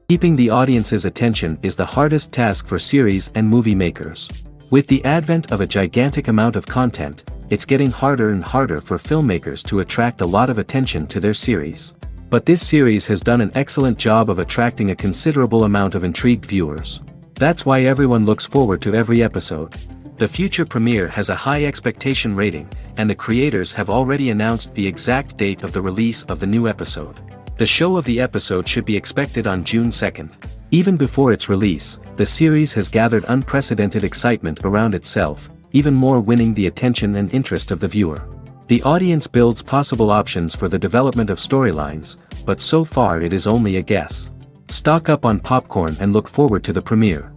Keeping the audience's attention is the hardest task for series and movie makers. With the advent of a gigantic amount of content, it's getting harder and harder for filmmakers to attract a lot of attention to their series. But this series has done an excellent job of attracting a considerable amount of intrigued viewers. That's why everyone looks forward to every episode. The future premiere has a high expectation rating, and the creators have already announced the exact date of the release of the new episode. The show of the episode should be expected on June 2nd. Even before its release, the series has gathered unprecedented excitement around itself, even more winning the attention and interest of the viewer. The audience builds possible options for the development of storylines, but so far it is only a guess. Stock up on popcorn and look forward to the premiere.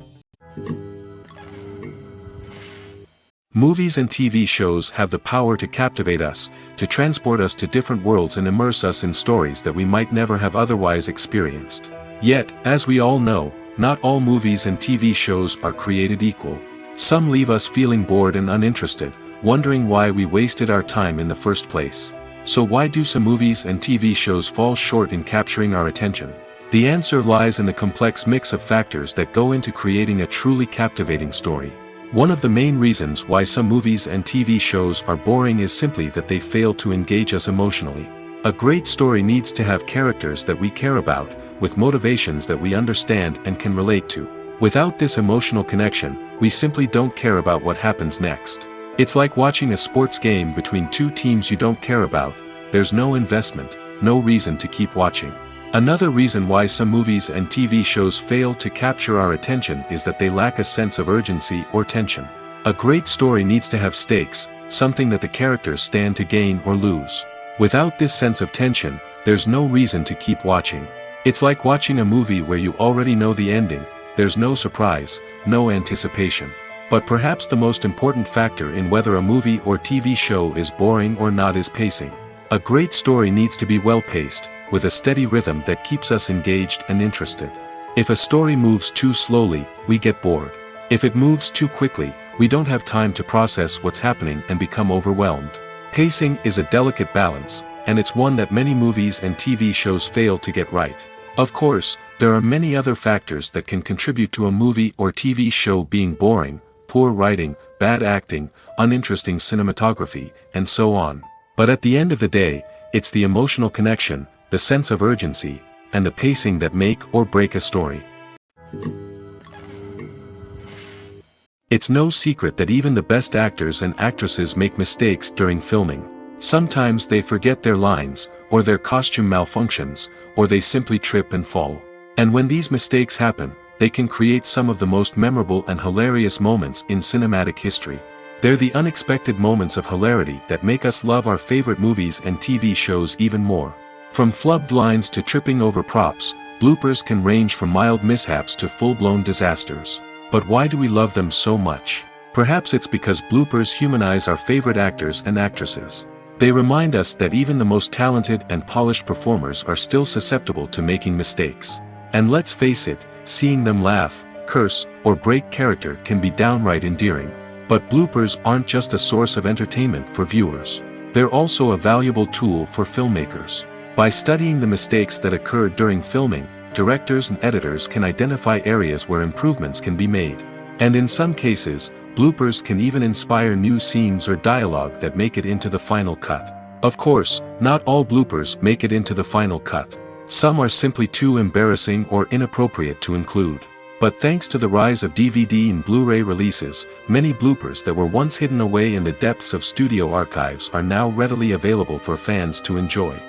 Movies and TV shows have the power to captivate us, to transport us to different worlds and immerse us in stories that we might never have otherwise experienced. Yet, as we all know, not all movies and TV shows are created equal. Some leave us feeling bored and uninterested, wondering why we wasted our time in the first place. So why do some movies and TV shows fall short in capturing our attention? The answer lies in the complex mix of factors that go into creating a truly captivating story. One of the main reasons why some movies and TV shows are boring is simply that they fail to engage us emotionally. A great story needs to have characters that we care about, with motivations that we understand and can relate to. Without this emotional connection, we simply don't care about what happens next. It's like watching a sports game between two teams you don't care about. There's no investment, no reason to keep watching. Another reason why some movies and TV shows fail to capture our attention is that they lack a sense of urgency or tension. A great story needs to have stakes, something that the characters stand to gain or lose. Without this sense of tension, there's no reason to keep watching. It's like watching a movie where you already know the ending, there's no surprise, no anticipation. But perhaps the most important factor in whether a movie or TV show is boring or not is pacing. A great story needs to be well-paced, with a steady rhythm that keeps us engaged and interested. If a story moves too slowly, we get bored. If it moves too quickly, we don't have time to process what's happening and become overwhelmed. Pacing is a delicate balance, and it's one that many movies and TV shows fail to get right. Of course, there are many other factors that can contribute to a movie or TV show being boring: poor writing, bad acting, uninteresting cinematography, and so on. But at the end of the day, it's the emotional connection, the sense of urgency, and the pacing that make or break a story. It's no secret that even the best actors and actresses make mistakes during filming. Sometimes they forget their lines, or their costume malfunctions, or they simply trip and fall. And when these mistakes happen, they can create some of the most memorable and hilarious moments in cinematic history. They're the unexpected moments of hilarity that make us love our favorite movies and TV shows even more. From flubbed lines to tripping over props, bloopers can range from mild mishaps to full-blown disasters. But why do we love them so much? Perhaps it's because bloopers humanize our favorite actors and actresses. They remind us that even the most talented and polished performers are still susceptible to making mistakes. And let's face it, seeing them laugh, curse, or break character can be downright endearing. But bloopers aren't just a source of entertainment for viewers. They're also a valuable tool for filmmakers. By studying the mistakes that occurred during filming, directors and editors can identify areas where improvements can be made. And in some cases, bloopers can even inspire new scenes or dialogue that make it into the final cut. Of course, not all bloopers make it into the final cut. Some are simply too embarrassing or inappropriate to include. But thanks to the rise of DVD and Blu-ray releases, many bloopers that were once hidden away in the depths of studio archives are now readily available for fans to enjoy.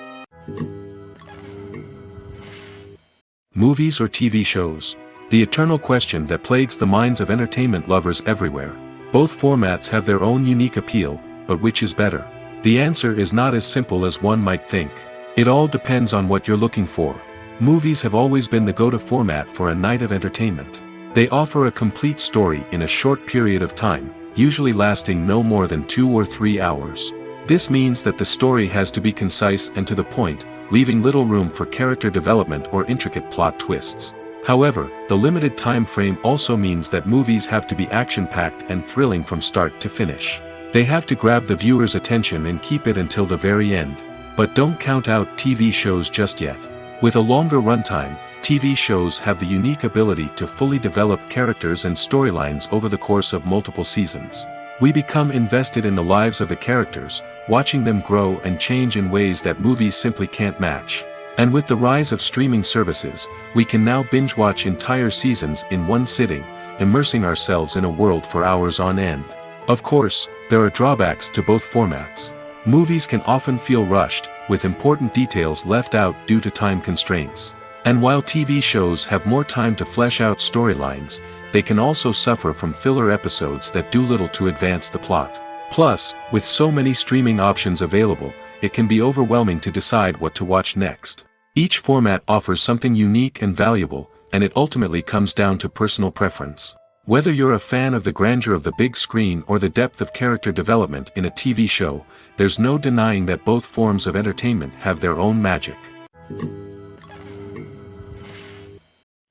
Movies or TV shows? The eternal question that plagues the minds of entertainment lovers everywhere. Both formats have their own unique appeal, but which is better? The answer is not as simple as one might think. It all depends on what you're looking for. Movies have always been the go-to format for a night of entertainment. They offer a complete story in a short period of time, usually lasting no more than 2 or 3 hours. This means that the story has to be concise and to the point, leaving little room for character development or intricate plot twists. However, the limited time frame also means that movies have to be action-packed and thrilling from start to finish. They have to grab the viewer's attention and keep it until the very end. But don't count out TV shows just yet. With a longer runtime, TV shows have the unique ability to fully develop characters and storylines over the course of multiple seasons. We become invested in the lives of the characters, watching them grow and change in ways that movies simply can't match. And with the rise of streaming services, we can now binge-watch entire seasons in one sitting, immersing ourselves in a world for hours on end. Of course, there are drawbacks to both formats. Movies can often feel rushed, with important details left out due to time constraints. And while TV shows have more time to flesh out storylines, they can also suffer from filler episodes that do little to advance the plot. Plus, with so many streaming options available, it can be overwhelming to decide what to watch next. Each format offers something unique and valuable, and it ultimately comes down to personal preference. Whether you're a fan of the grandeur of the big screen or the depth of character development in a TV show, there's no denying that both forms of entertainment have their own magic.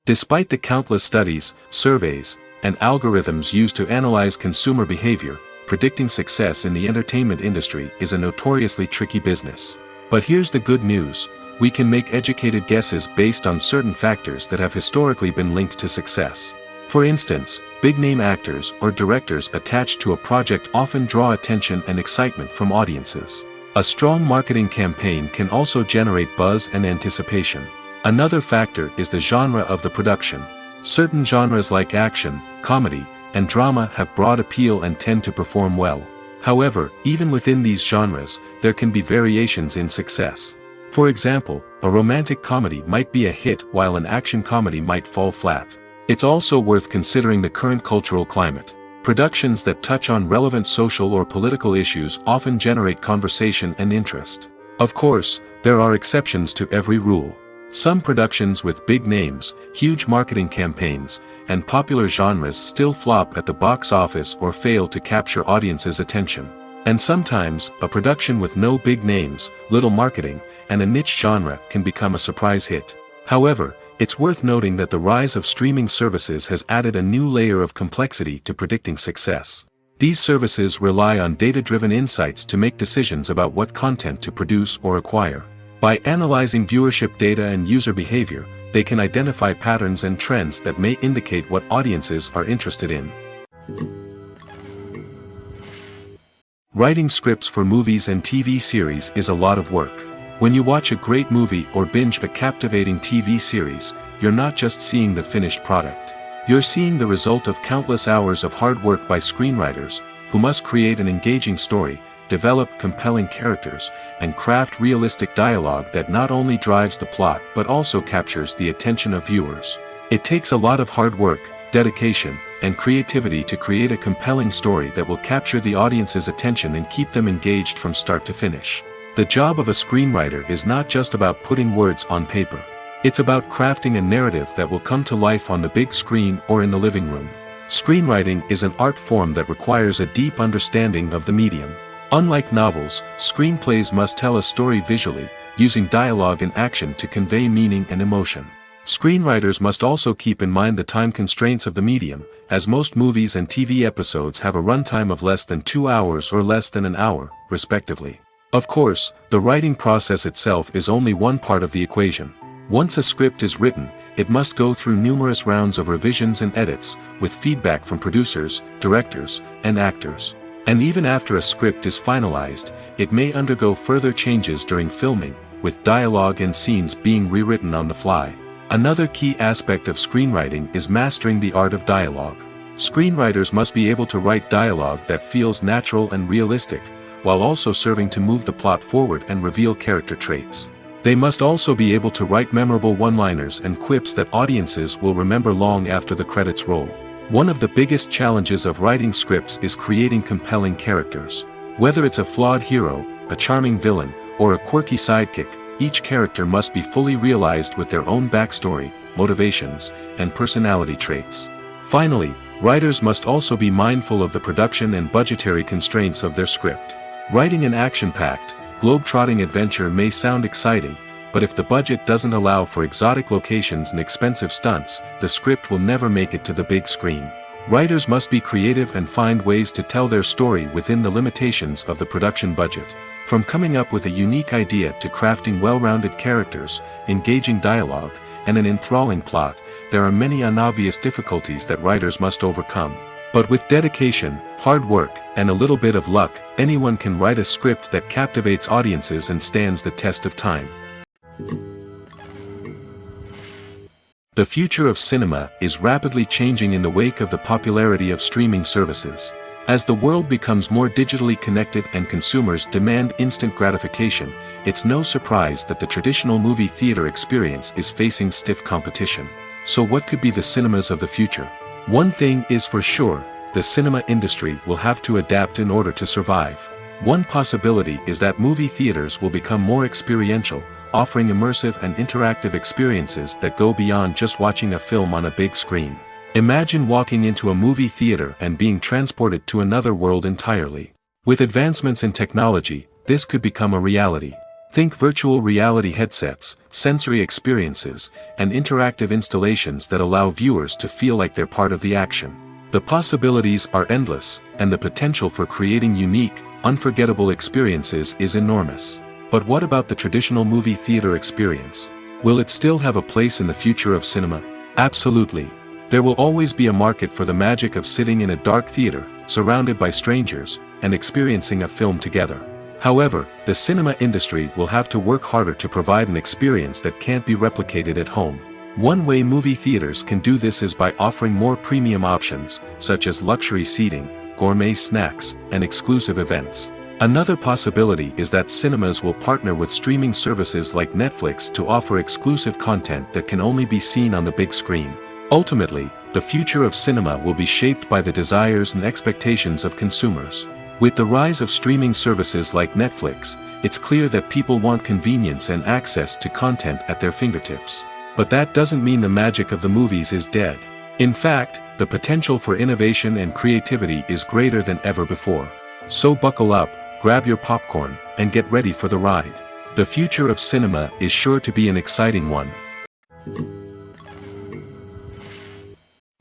Despite the countless studies, surveys, and algorithms used to analyze consumer behavior, predicting success in the entertainment industry is a notoriously tricky business. But here's the good news: we can make educated guesses based on certain factors that have historically been linked to success. For instance, big-name actors or directors attached to a project often draw attention and excitement from audiences. A strong marketing campaign can also generate buzz and anticipation. Another factor is the genre of the production. Certain genres like action, comedy, and drama have broad appeal and tend to perform well. However, even within these genres, there can be variations in success. For example, a romantic comedy might be a hit while an action comedy might fall flat. It's also worth considering the current cultural climate. Productions that touch on relevant social or political issues often generate conversation and interest. Of course, there are exceptions to every rule. Some productions with big names, huge marketing campaigns, and popular genres still flop at the box office or fail to capture audiences' attention. And sometimes, a production with no big names, little marketing, and a niche genre can become a surprise hit. However, it's worth noting that the rise of streaming services has added a new layer of complexity to predicting success. These services rely on data-driven insights to make decisions about what content to produce or acquire. By analyzing viewership data and user behavior, they can identify patterns and trends that may indicate what audiences are interested in. Writing scripts for movies and TV series is a lot of work. When you watch a great movie or binge a captivating TV series, you're not just seeing the finished product. You're seeing the result of countless hours of hard work by screenwriters, who must create an engaging story, develop compelling characters, and craft realistic dialogue that not only drives the plot but also captures the attention of viewers. It takes a lot of hard work, dedication, and creativity to create a compelling story that will capture the audience's attention and keep them engaged from start to finish. The job of a screenwriter is not just about putting words on paper. It's about crafting a narrative that will come to life on the big screen or in the living room. Screenwriting is an art form that requires a deep understanding of the medium. Unlike novels, screenplays must tell a story visually, using dialogue and action to convey meaning and emotion. Screenwriters must also keep in mind the time constraints of the medium, as most movies and TV episodes have a runtime of less than 2 hours or less than an hour, respectively. Of course, the writing process itself is only one part of the equation. Once a script is written, it must go through numerous rounds of revisions and edits, with feedback from producers, directors, and actors. And even after a script is finalized, it may undergo further changes during filming, with dialogue and scenes being rewritten on the fly. Another key aspect of screenwriting is mastering the art of dialogue. Screenwriters must be able to write dialogue that feels natural and realistic, while also serving to move the plot forward and reveal character traits. They must also be able to write memorable one-liners and quips that audiences will remember long after the credits roll. One of the biggest challenges of writing scripts is creating compelling characters. Whether it's a flawed hero, a charming villain, or a quirky sidekick, each character must be fully realized with their own backstory, motivations, and personality traits. Finally, writers must also be mindful of the production and budgetary constraints of their script. Writing an action-packed, globe-trotting adventure may sound exciting, but if the budget doesn't allow for exotic locations and expensive stunts, the script will never make it to the big screen. Writers must be creative and find ways to tell their story within the limitations of the production budget. From coming up with a unique idea to crafting well-rounded characters, engaging dialogue, and an enthralling plot, there are many unobvious difficulties that writers must overcome. But with dedication, hard work, and a little bit of luck, anyone can write a script that captivates audiences and stands the test of time. The future of cinema is rapidly changing in the wake of the popularity of streaming services. As the world becomes more digitally connected and consumers demand instant gratification, it's no surprise that the traditional movie theater experience is facing stiff competition. So what could be the cinemas of the future? One thing is for sure, the cinema industry will have to adapt in order to survive. One possibility is that movie theaters will become more experiential, offering immersive and interactive experiences that go beyond just watching a film on a big screen. Imagine walking into a movie theater and being transported to another world entirely. With advancements in technology, this could become a reality. Think virtual reality headsets, sensory experiences, and interactive installations that allow viewers to feel like they're part of the action. The possibilities are endless, and the potential for creating unique, unforgettable experiences is enormous. But what about the traditional movie theater experience? Will it still have a place in the future of cinema? Absolutely. There will always be a market for the magic of sitting in a dark theater, surrounded by strangers, and experiencing a film together. However, the cinema industry will have to work harder to provide an experience that can't be replicated at home. One way movie theaters can do this is by offering more premium options, such as luxury seating, gourmet snacks, and exclusive events. Another possibility is that cinemas will partner with streaming services like Netflix to offer exclusive content that can only be seen on the big screen. Ultimately, the future of cinema will be shaped by the desires and expectations of consumers. With the rise of streaming services like Netflix, it's clear that people want convenience and access to content at their fingertips. But that doesn't mean the magic of the movies is dead. In fact, the potential for innovation and creativity is greater than ever before. So buckle up, grab your popcorn, and get ready for the ride. The future of cinema is sure to be an exciting one.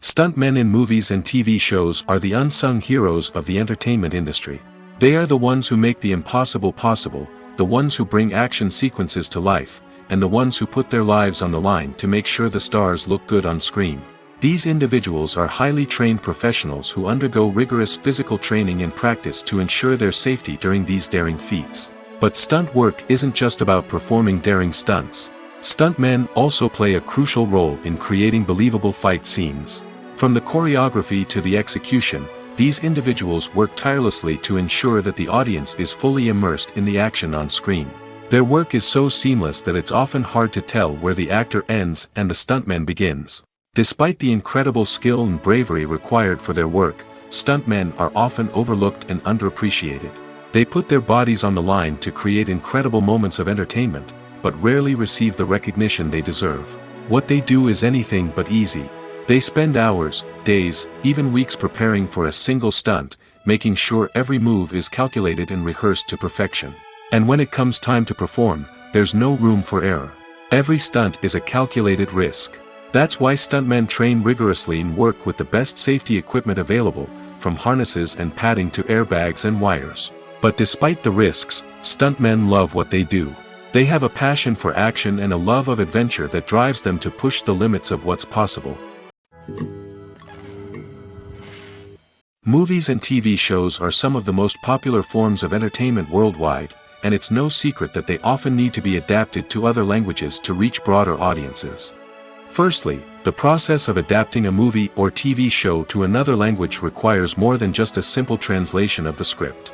Stuntmen in movies and TV shows are the unsung heroes of the entertainment industry. They are the ones who make the impossible possible, the ones who bring action sequences to life, and the ones who put their lives on the line to make sure the stars look good on screen. These individuals are highly trained professionals who undergo rigorous physical training and practice to ensure their safety during these daring feats. But stunt work isn't just about performing daring stunts. Stuntmen also play a crucial role in creating believable fight scenes. From the choreography to the execution, these individuals work tirelessly to ensure that the audience is fully immersed in the action on screen. Their work is so seamless that it's often hard to tell where the actor ends and the stuntman begins. Despite the incredible skill and bravery required for their work, stuntmen are often overlooked and underappreciated. They put their bodies on the line to create incredible moments of entertainment, but rarely receive the recognition they deserve. What they do is anything but easy. They spend hours, days, even weeks preparing for a single stunt, making sure every move is calculated and rehearsed to perfection. And when it comes time to perform, there's no room for error. Every stunt is a calculated risk. That's why stuntmen train rigorously and work with the best safety equipment available, from harnesses and padding to airbags and wires. But despite the risks, stuntmen love what they do. They have a passion for action and a love of adventure that drives them to push the limits of what's possible. Movies and TV shows are some of the most popular forms of entertainment worldwide, and it's no secret that they often need to be adapted to other languages to reach broader audiences. Firstly, the process of adapting a movie or TV show to another language requires more than just a simple translation of the script.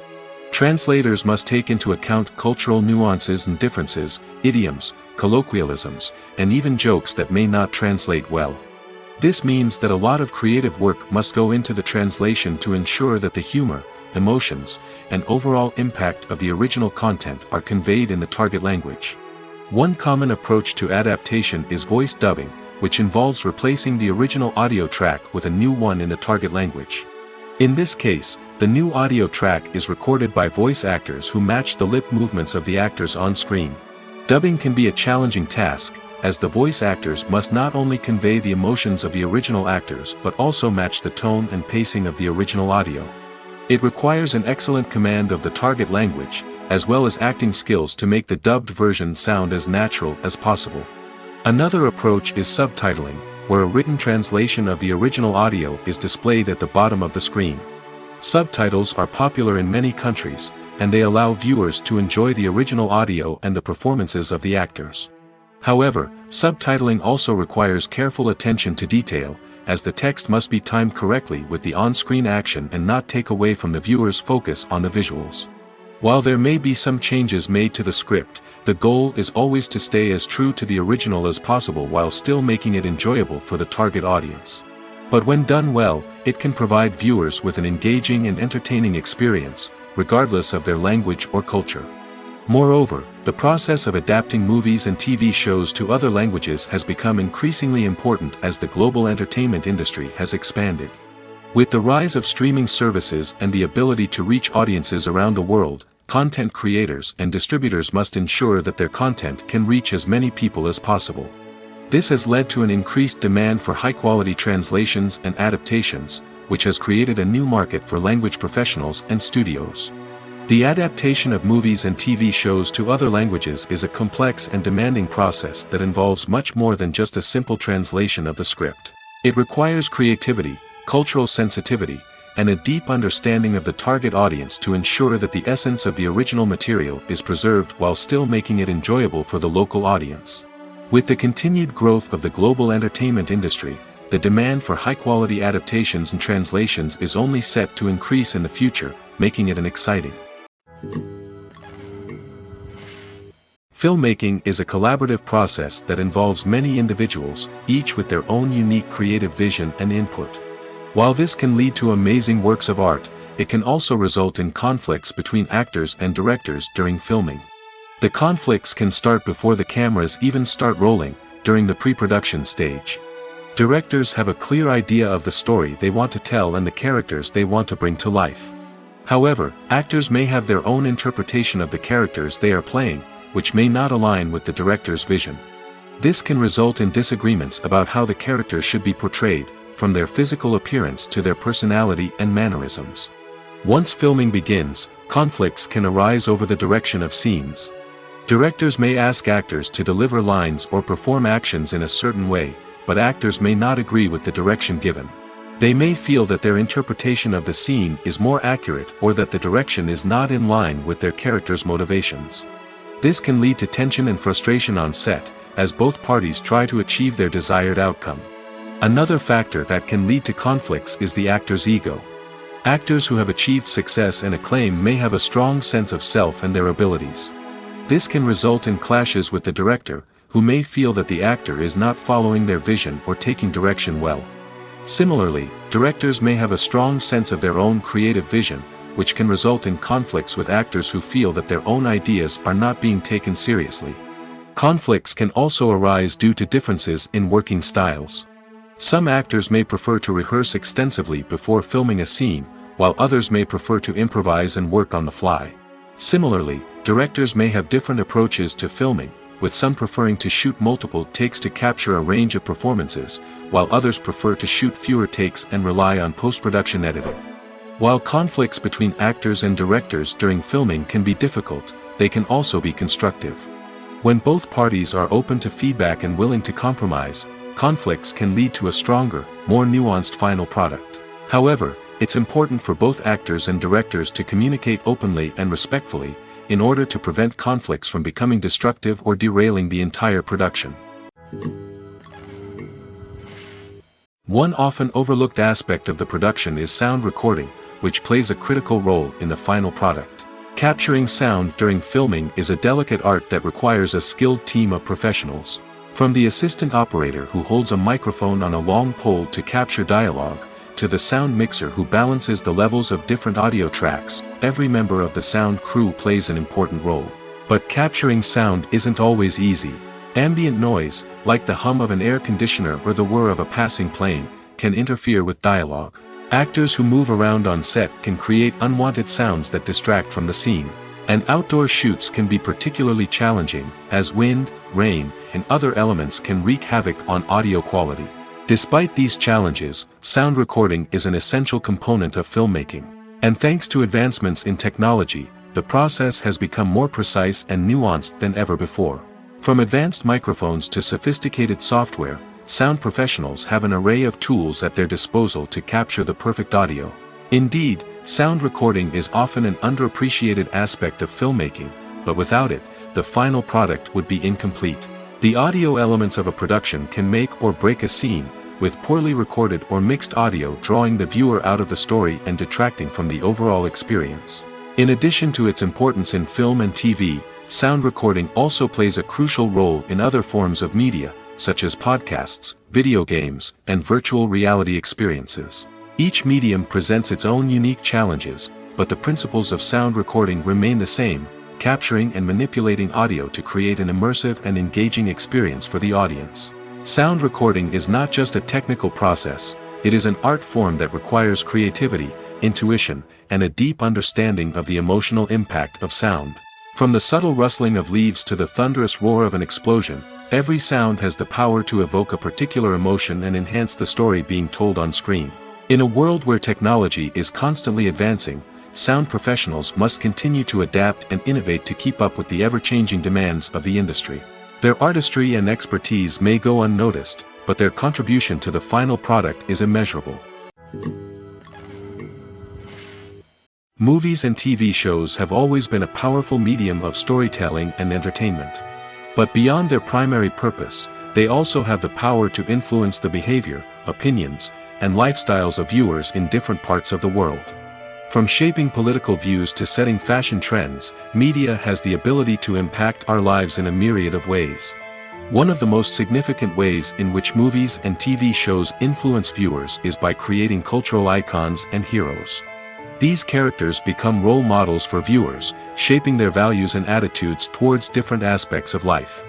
Translators must take into account cultural nuances and differences, idioms, colloquialisms, and even jokes that may not translate well. This means that a lot of creative work must go into the translation to ensure that the humor, emotions, and overall impact of the original content are conveyed in the target language. One common approach to adaptation is voice dubbing, which involves replacing the original audio track with a new one in the target language. In this case, the new audio track is recorded by voice actors who match the lip movements of the actors on screen. Dubbing can be a challenging task, as the voice actors must not only convey the emotions of the original actors but also match the tone and pacing of the original audio. It requires an excellent command of the target language, as well as acting skills to make the dubbed version sound as natural as possible. Another approach is subtitling, where a written translation of the original audio is displayed at the bottom of the screen. Subtitles are popular in many countries, and they allow viewers to enjoy the original audio and the performances of the actors. However, subtitling also requires careful attention to detail, as the text must be timed correctly with the on-screen action and not take away from the viewer's focus on the visuals. While there may be some changes made to the script, the goal is always to stay as true to the original as possible while still making it enjoyable for the target audience. But when done well, it can provide viewers with an engaging and entertaining experience, regardless of their language or culture. Moreover, the process of adapting movies and TV shows to other languages has become increasingly important as the global entertainment industry has expanded. With the rise of streaming services and the ability to reach audiences around the world, content creators and distributors must ensure that their content can reach as many people as possible. This has led to an increased demand for high-quality translations and adaptations, which has created a new market for language professionals and studios. The adaptation of movies and TV shows to other languages is a complex and demanding process that involves much more than just a simple translation of the script. It requires creativity, cultural sensitivity, and a deep understanding of the target audience to ensure that the essence of the original material is preserved while still making it enjoyable for the local audience. With the continued growth of the global entertainment industry, the demand for high-quality adaptations and translations is only set to increase in the future, making it an exciting. Filmmaking is a collaborative process that involves many individuals, each with their own unique creative vision and input. While this can lead to amazing works of art, it can also result in conflicts between actors and directors during filming. The conflicts can start before the cameras even start rolling, during the pre-production stage. Directors have a clear idea of the story they want to tell and the characters they want to bring to life. However, actors may have their own interpretation of the characters they are playing, which may not align with the director's vision. This can result in disagreements about how the characters should be portrayed, from their physical appearance to their personality and mannerisms. Once filming begins, conflicts can arise over the direction of scenes. Directors may ask actors to deliver lines or perform actions in a certain way, but actors may not agree with the direction given. They may feel that their interpretation of the scene is more accurate or that the direction is not in line with their character's motivations. This can lead to tension and frustration on set, as both parties try to achieve their desired outcome. Another factor that can lead to conflicts is the actor's ego. Actors who have achieved success and acclaim may have a strong sense of self and their abilities. This can result in clashes with the director, who may feel that the actor is not following their vision or taking direction well. Similarly, directors may have a strong sense of their own creative vision, which can result in conflicts with actors who feel that their own ideas are not being taken seriously. Conflicts can also arise due to differences in working styles. Some actors may prefer to rehearse extensively before filming a scene, while others may prefer to improvise and work on the fly. Similarly, directors may have different approaches to filming, with some preferring to shoot multiple takes to capture a range of performances, while others prefer to shoot fewer takes and rely on post-production editing. While conflicts between actors and directors during filming can be difficult, they can also be constructive. When both parties are open to feedback and willing to compromise, conflicts can lead to a stronger, more nuanced final product. However, it's important for both actors and directors to communicate openly and respectfully, in order to prevent conflicts from becoming destructive or derailing the entire production. One often overlooked aspect of the production is sound recording, which plays a critical role in the final product. Capturing sound during filming is a delicate art that requires a skilled team of professionals. From the assistant operator who holds a microphone on a long pole to capture dialogue, to the sound mixer who balances the levels of different audio tracks, every member of the sound crew plays an important role. But capturing sound isn't always easy. Ambient noise, like the hum of an air conditioner or the whir of a passing plane, can interfere with dialogue. Actors who move around on set can create unwanted sounds that distract from the scene. And outdoor shoots can be particularly challenging, as wind, rain, and other elements can wreak havoc on audio quality. Despite these challenges, sound recording is an essential component of filmmaking. And thanks to advancements in technology, the process has become more precise and nuanced than ever before. From advanced microphones to sophisticated software, sound professionals have an array of tools at their disposal to capture the perfect audio. Indeed, sound recording is often an underappreciated aspect of filmmaking, but without it, the final product would be incomplete. The audio elements of a production can make or break a scene, with poorly recorded or mixed audio drawing the viewer out of the story and detracting from the overall experience. In addition to its importance in film and TV, sound recording also plays a crucial role in other forms of media, such as podcasts, video games, and virtual reality experiences. Each medium presents its own unique challenges, but the principles of sound recording remain the same, capturing and manipulating audio to create an immersive and engaging experience for the audience. Sound recording is not just a technical process, it is an art form that requires creativity, intuition, and a deep understanding of the emotional impact of sound. From the subtle rustling of leaves to the thunderous roar of an explosion, every sound has the power to evoke a particular emotion and enhance the story being told on screen. In a world where technology is constantly advancing, sound professionals must continue to adapt and innovate to keep up with the ever-changing demands of the industry. Their artistry and expertise may go unnoticed, but their contribution to the final product is immeasurable. Movies and TV shows have always been a powerful medium of storytelling and entertainment. But beyond their primary purpose, they also have the power to influence the behavior, opinions, and lifestyles of viewers in different parts of the world. From shaping political views to setting fashion trends, media has the ability to impact our lives in a myriad of ways. One of the most significant ways in which movies and TV shows influence viewers is by creating cultural icons and heroes. These characters become role models for viewers, shaping their values and attitudes towards different aspects of life.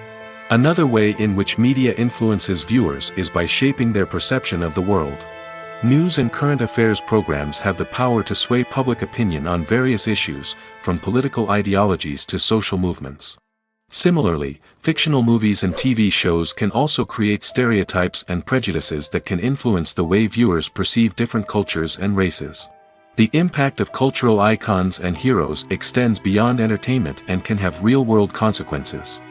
Another way in which media influences viewers is by shaping their perception of the world. News and current affairs programs have the power to sway public opinion on various issues, from political ideologies to social movements. Similarly, fictional movies and TV shows can also create stereotypes and prejudices that can influence the way viewers perceive different cultures and races. The impact of cultural icons and heroes extends beyond entertainment and can have real-world consequences.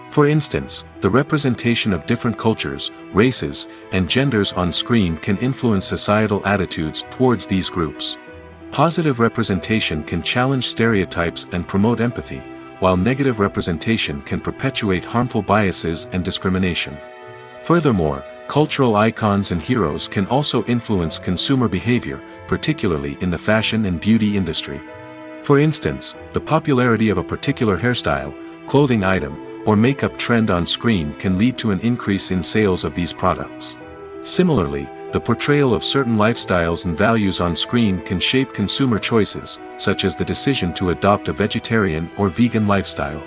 For instance, the representation of different cultures, races, and genders on screen can influence societal attitudes towards these groups. Positive representation can challenge stereotypes and promote empathy, while negative representation can perpetuate harmful biases and discrimination. Furthermore, cultural icons and heroes can also influence consumer behavior, particularly in the fashion and beauty industry. For instance, the popularity of a particular hairstyle, clothing item, or makeup trend on screen can lead to an increase in sales of these products. Similarly, the portrayal of certain lifestyles and values on screen can shape consumer choices, such as the decision to adopt a vegetarian or vegan lifestyle.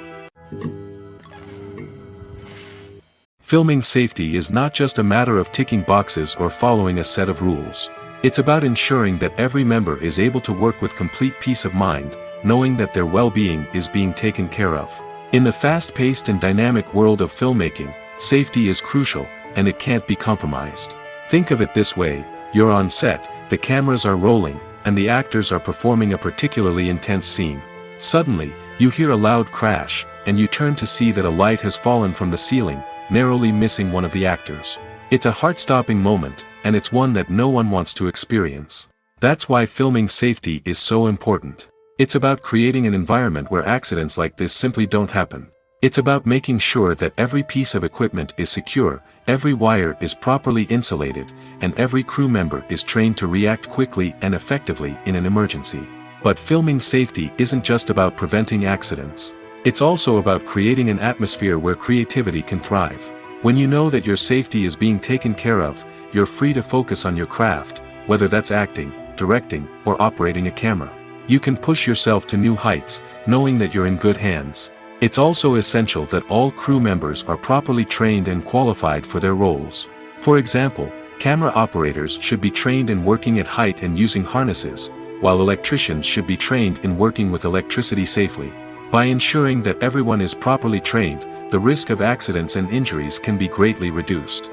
Filming safety is not just a matter of ticking boxes or following a set of rules. It's about ensuring that every member is able to work with complete peace of mind, knowing that their well-being is being taken care of. In the fast-paced and dynamic world of filmmaking, safety is crucial, and it can't be compromised. Think of it this way: you're on set, the cameras are rolling, and the actors are performing a particularly intense scene. Suddenly, you hear a loud crash, and you turn to see that a light has fallen from the ceiling, narrowly missing one of the actors. It's a heart-stopping moment, and it's one that no one wants to experience. That's why filming safety is so important. It's about creating an environment where accidents like this simply don't happen. It's about making sure that every piece of equipment is secure, every wire is properly insulated, and every crew member is trained to react quickly and effectively in an emergency. But filming safety isn't just about preventing accidents. It's also about creating an atmosphere where creativity can thrive. When you know that your safety is being taken care of, you're free to focus on your craft, whether that's acting, directing, or operating a camera. You can push yourself to new heights, knowing that you're in good hands. It's also essential that all crew members are properly trained and qualified for their roles. For example, camera operators should be trained in working at height and using harnesses, while electricians should be trained in working with electricity safely. By ensuring that everyone is properly trained, the risk of accidents and injuries can be greatly reduced.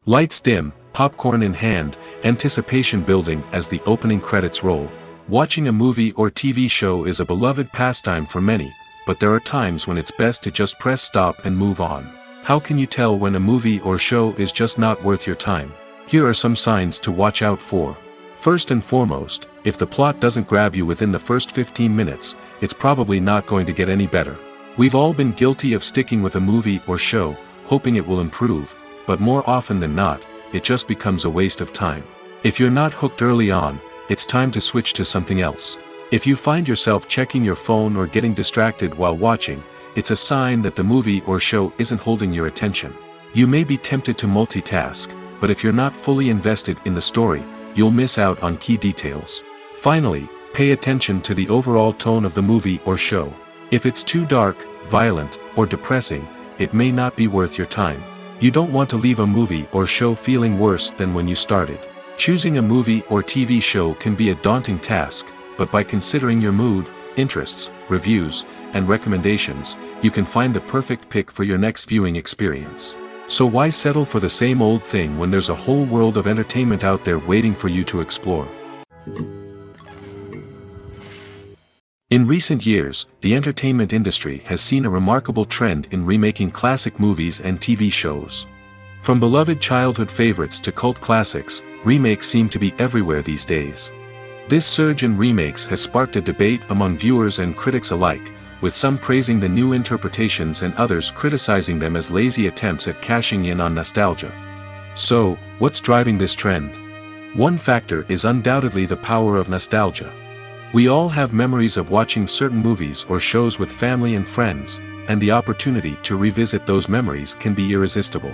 Lights dim, popcorn in hand, anticipation building as the opening credits roll. Watching a movie or TV show is a beloved pastime for many, but there are times when it's best to just press stop and move on. How can you tell when a movie or show is just not worth your time? Here are some signs to watch out for. First and foremost, if the plot doesn't grab you within the first 15 minutes, it's probably not going to get any better. We've all been guilty of sticking with a movie or show, hoping it will improve, but more often than not, it just becomes a waste of time. If you're not hooked early on, it's time to switch to something else. If you find yourself checking your phone or getting distracted while watching, it's a sign that the movie or show isn't holding your attention. You may be tempted to multitask, but if you're not fully invested in the story, you'll miss out on key details. Finally, pay attention to the overall tone of the movie or show. If it's too dark, violent, or depressing, it may not be worth your time. You don't want to leave a movie or show feeling worse than when you started. Choosing a movie or TV show can be a daunting task, but by considering your mood, interests, reviews, and recommendations, you can find the perfect pick for your next viewing experience. So why settle for the same old thing when there's a whole world of entertainment out there waiting for you to explore? In recent years, the entertainment industry has seen a remarkable trend in remaking classic movies and TV shows. From beloved childhood favorites to cult classics, remakes seem to be everywhere these days. This surge in remakes has sparked a debate among viewers and critics alike, with some praising the new interpretations and others criticizing them as lazy attempts at cashing in on nostalgia. So, what's driving this trend? One factor is undoubtedly the power of nostalgia. We all have memories of watching certain movies or shows with family and friends, and the opportunity to revisit those memories can be irresistible.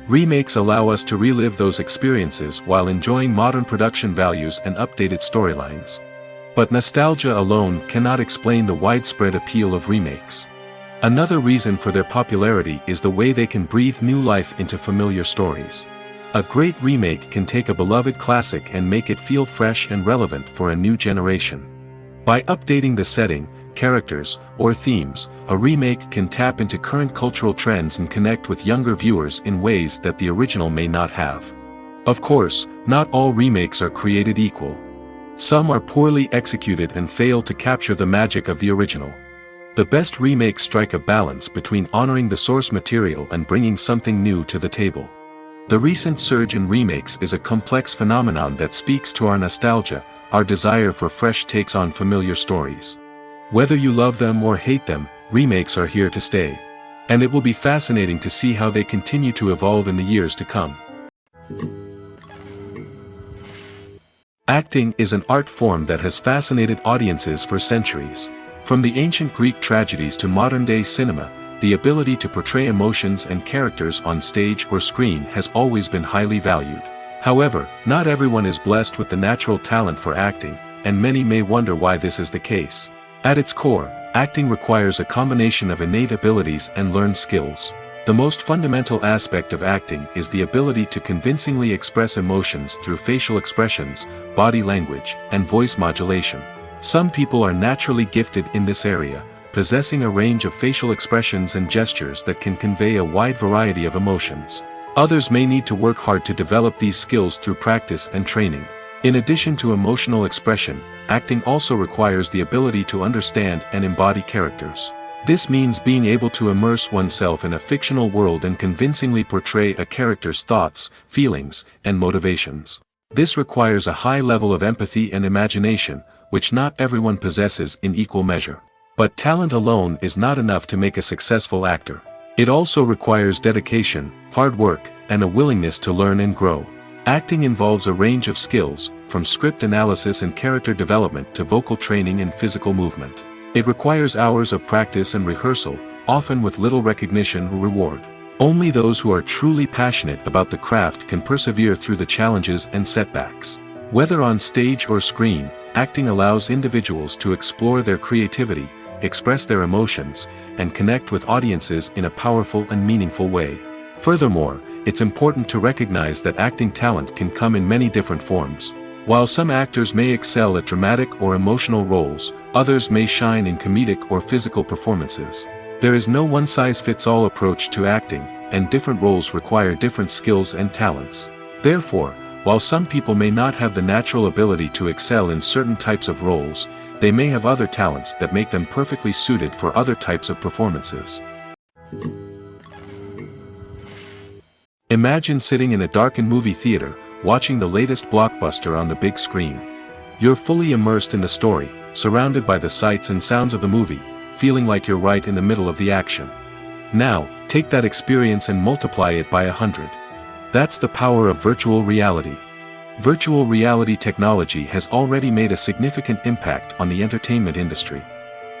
Remakes allow us to relive those experiences while enjoying modern production values and updated storylines. But nostalgia alone cannot explain the widespread appeal of remakes. Another reason for their popularity is the way they can breathe new life into familiar stories. A great remake can take a beloved classic and make it feel fresh and relevant for a new generation. By updating the setting, characters, or themes, a remake can tap into current cultural trends and connect with younger viewers in ways that the original may not have. Of course, not all remakes are created equal. Some are poorly executed and fail to capture the magic of the original. The best remakes strike a balance between honoring the source material and bringing something new to the table. The recent surge in remakes is a complex phenomenon that speaks to our nostalgia, our desire for fresh takes on familiar stories. Whether you love them or hate them, remakes are here to stay. And it will be fascinating to see how they continue to evolve in the years to come. Acting is an art form that has fascinated audiences for centuries. From the ancient Greek tragedies to modern-day cinema, the ability to portray emotions and characters on stage or screen has always been highly valued. However, not everyone is blessed with the natural talent for acting, and many may wonder why this is the case. At its core, acting requires a combination of innate abilities and learned skills. The most fundamental aspect of acting is the ability to convincingly express emotions through facial expressions, body language, and voice modulation. Some people are naturally gifted in this area, possessing a range of facial expressions and gestures that can convey a wide variety of emotions. Others may need to work hard to develop these skills through practice and training. In addition to emotional expression, acting also requires the ability to understand and embody characters. This means being able to immerse oneself in a fictional world and convincingly portray a character's thoughts, feelings, and motivations. This requires a high level of empathy and imagination, which not everyone possesses in equal measure. But talent alone is not enough to make a successful actor. It also requires dedication, hard work, and a willingness to learn and grow. Acting involves a range of skills, from script analysis and character development to vocal training and physical movement. It requires hours of practice and rehearsal, often with little recognition or reward. Only those who are truly passionate about the craft can persevere through the challenges and setbacks. Whether on stage or screen, acting allows individuals to explore their creativity, express their emotions, and connect with audiences in a powerful and meaningful way. Furthermore, it's important to recognize that acting talent can come in many different forms. While some actors may excel at dramatic or emotional roles, others may shine in comedic or physical performances. There is no one-size-fits-all approach to acting, and different roles require different skills and talents. Therefore, While some people may not have the natural ability to excel in certain types of roles, they may have other talents that make them perfectly suited for other types of performances. Imagine sitting in a darkened movie theater, watching the latest blockbuster on the big screen. You're fully immersed in the story, surrounded by the sights and sounds of the movie, feeling like you're right in the middle of the action. Now, take that experience and multiply it by 100. That's the power of virtual reality. Virtual reality technology has already made a significant impact on the entertainment industry.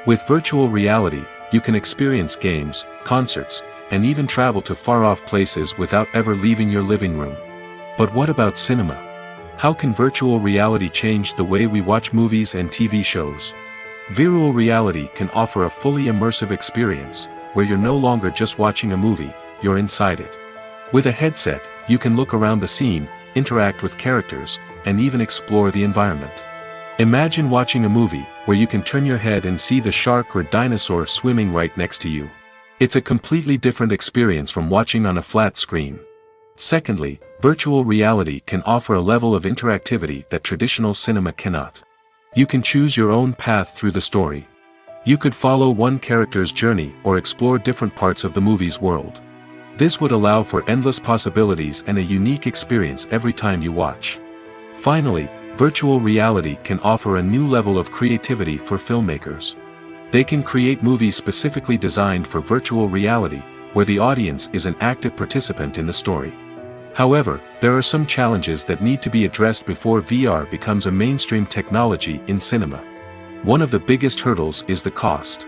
With virtual reality, you can experience games, concerts, and even travel to far-off places without ever leaving your living room. But what about cinema? How can virtual reality change the way we watch movies and TV shows? Virtual reality can offer a fully immersive experience, where you're no longer just watching a movie, you're inside it. With a headset, you can look around the scene, interact with characters, and even explore the environment. Imagine watching a movie, where you can turn your head and see the shark or dinosaur swimming right next to you. It's a completely different experience from watching on a flat screen. Secondly, virtual reality can offer a level of interactivity that traditional cinema cannot. You can choose your own path through the story. You could follow one character's journey or explore different parts of the movie's world. This would allow for endless possibilities and a unique experience every time you watch. Finally, virtual reality can offer a new level of creativity for filmmakers. They can create movies specifically designed for virtual reality, where the audience is an active participant in the story. However, there are some challenges that need to be addressed before VR becomes a mainstream technology in cinema. One of the biggest hurdles is the cost.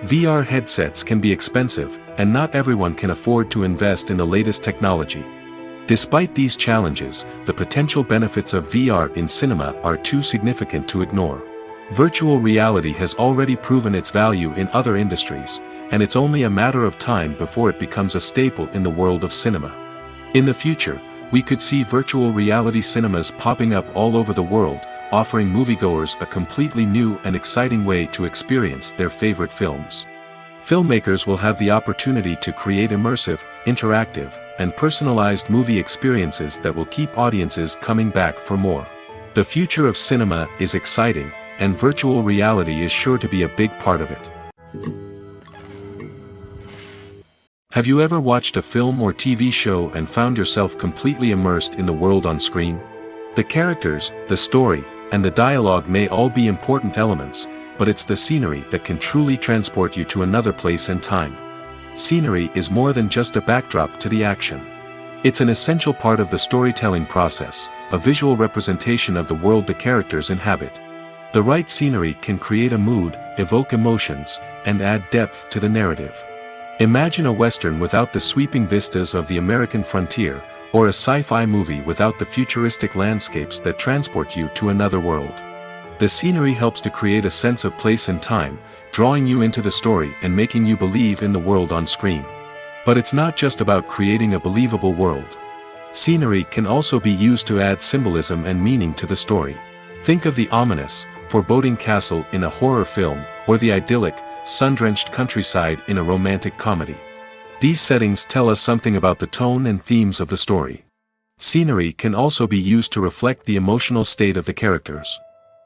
VR headsets can be expensive, and not everyone can afford to invest in the latest technology. Despite these challenges, the potential benefits of VR in cinema are too significant to ignore. Virtual reality has already proven its value in other industries, and it's only a matter of time before it becomes a staple in the world of cinema. In the future, we could see virtual reality cinemas popping up all over the world, offering moviegoers a completely new and exciting way to experience their favorite films. Filmmakers will have the opportunity to create immersive, interactive, and personalized movie experiences that will keep audiences coming back for more. The future of cinema is exciting, and virtual reality is sure to be a big part of it. Have you ever watched a film or TV show and found yourself completely immersed in the world on screen? The characters, the story, and the dialogue may all be important elements, but it's the scenery that can truly transport you to another place and time. Scenery is more than just a backdrop to the action. It's an essential part of the storytelling process, a visual representation of the world the characters inhabit. The right scenery can create a mood, evoke emotions, and add depth to the narrative. Imagine a Western without the sweeping vistas of the American frontier, or a sci-fi movie without the futuristic landscapes that transport you to another world. The scenery helps to create a sense of place and time, drawing you into the story and making you believe in the world on screen. But it's not just about creating a believable world. Scenery can also be used to add symbolism and meaning to the story. Think of the ominous, foreboding castle in a horror film, or the idyllic, sun-drenched countryside in a romantic comedy. These settings tell us something about the tone and themes of the story. Scenery can also be used to reflect the emotional state of the characters.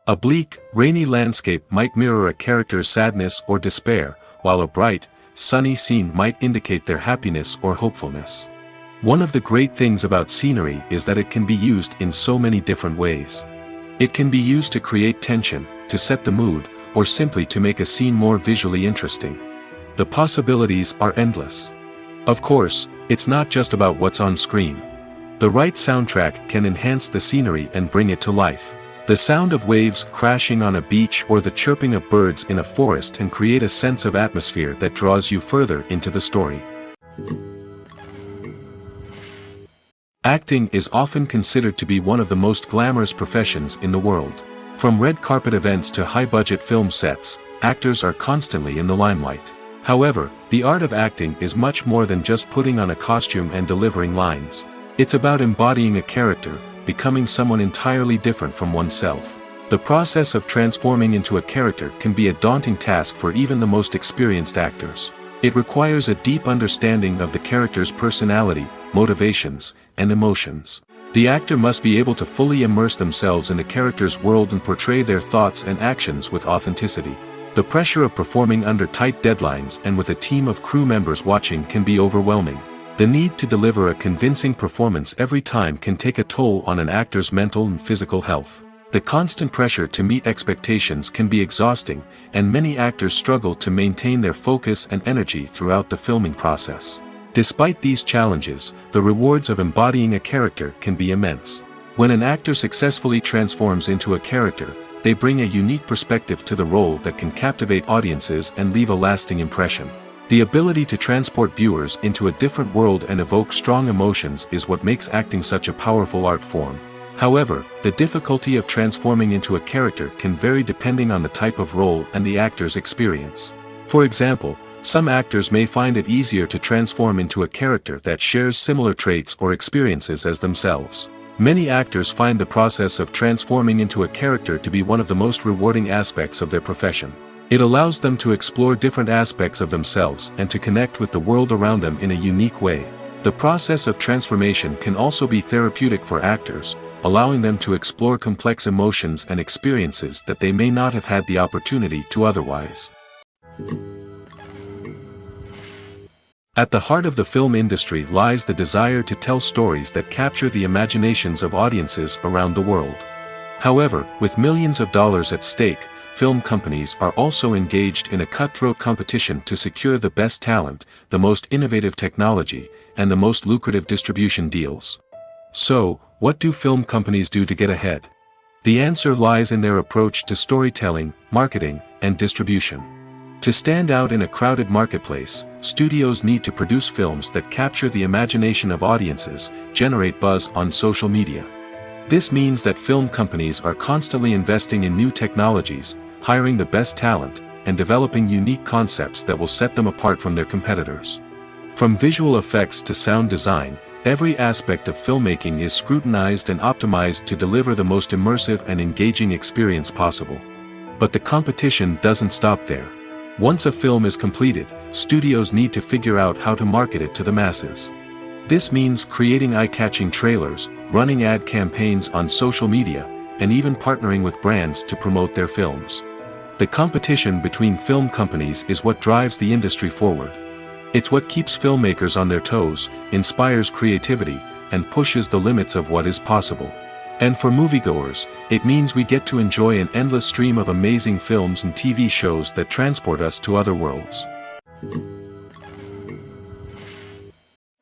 A bleak, rainy landscape might mirror a character's sadness or despair, while a bright, sunny scene might indicate their happiness or hopefulness. One of the great things about scenery is that it can be used in so many different ways. It can be used to create tension, to set the mood, or simply to make a scene more visually interesting. The possibilities are endless. Of course, it's not just about what's on screen. The right soundtrack can enhance the scenery and bring it to life. The sound of waves crashing on a beach or the chirping of birds in a forest can create a sense of atmosphere that draws you further into the story. Acting is often considered to be one of the most glamorous professions in the world. From red carpet events to high-budget film sets, actors are constantly in the limelight. However, the art of acting is much more than just putting on a costume and delivering lines. It's about embodying a character, becoming someone entirely different from oneself. The process of transforming into a character can be a daunting task for even the most experienced actors. It requires a deep understanding of the character's personality, motivations, and emotions. The actor must be able to fully immerse themselves in the character's world and portray their thoughts and actions with authenticity. The pressure of performing under tight deadlines and with a team of crew members watching can be overwhelming. The need to deliver a convincing performance every time can take a toll on an actor's mental and physical health. The constant pressure to meet expectations can be exhausting, and many actors struggle to maintain their focus and energy throughout the filming process. Despite these challenges, the rewards of embodying a character can be immense. When an actor successfully transforms into a character, they bring a unique perspective to the role that can captivate audiences and leave a lasting impression. The ability to transport viewers into a different world and evoke strong emotions is what makes acting such a powerful art form. However, the difficulty of transforming into a character can vary depending on the type of role and the actor's experience. For example, some actors may find it easier to transform into a character that shares similar traits or experiences as themselves. Many actors find the process of transforming into a character to be one of the most rewarding aspects of their profession. It allows them to explore different aspects of themselves and to connect with the world around them in a unique way. The process of transformation can also be therapeutic for actors, allowing them to explore complex emotions and experiences that they may not have had the opportunity to otherwise. At the heart of the film industry lies the desire to tell stories that capture the imaginations of audiences around the world. However, with millions of dollars at stake, film companies are also engaged in a cutthroat competition to secure the best talent, the most innovative technology, and the most lucrative distribution deals. So, what do film companies do to get ahead? The answer lies in their approach to storytelling, marketing, and distribution. To stand out in a crowded marketplace, studios need to produce films that capture the imagination of audiences, generate buzz on social media. This means that film companies are constantly investing in new technologies, hiring the best talent, and developing unique concepts that will set them apart from their competitors. From visual effects to sound design, every aspect of filmmaking is scrutinized and optimized to deliver the most immersive and engaging experience possible. But the competition doesn't stop there. Once a film is completed, studios need to figure out how to market it to the masses. This means creating eye-catching trailers, running ad campaigns on social media, and even partnering with brands to promote their films. The competition between film companies is what drives the industry forward. It's what keeps filmmakers on their toes, inspires creativity, and pushes the limits of what is possible. And for moviegoers, it means we get to enjoy an endless stream of amazing films and TV shows that transport us to other worlds.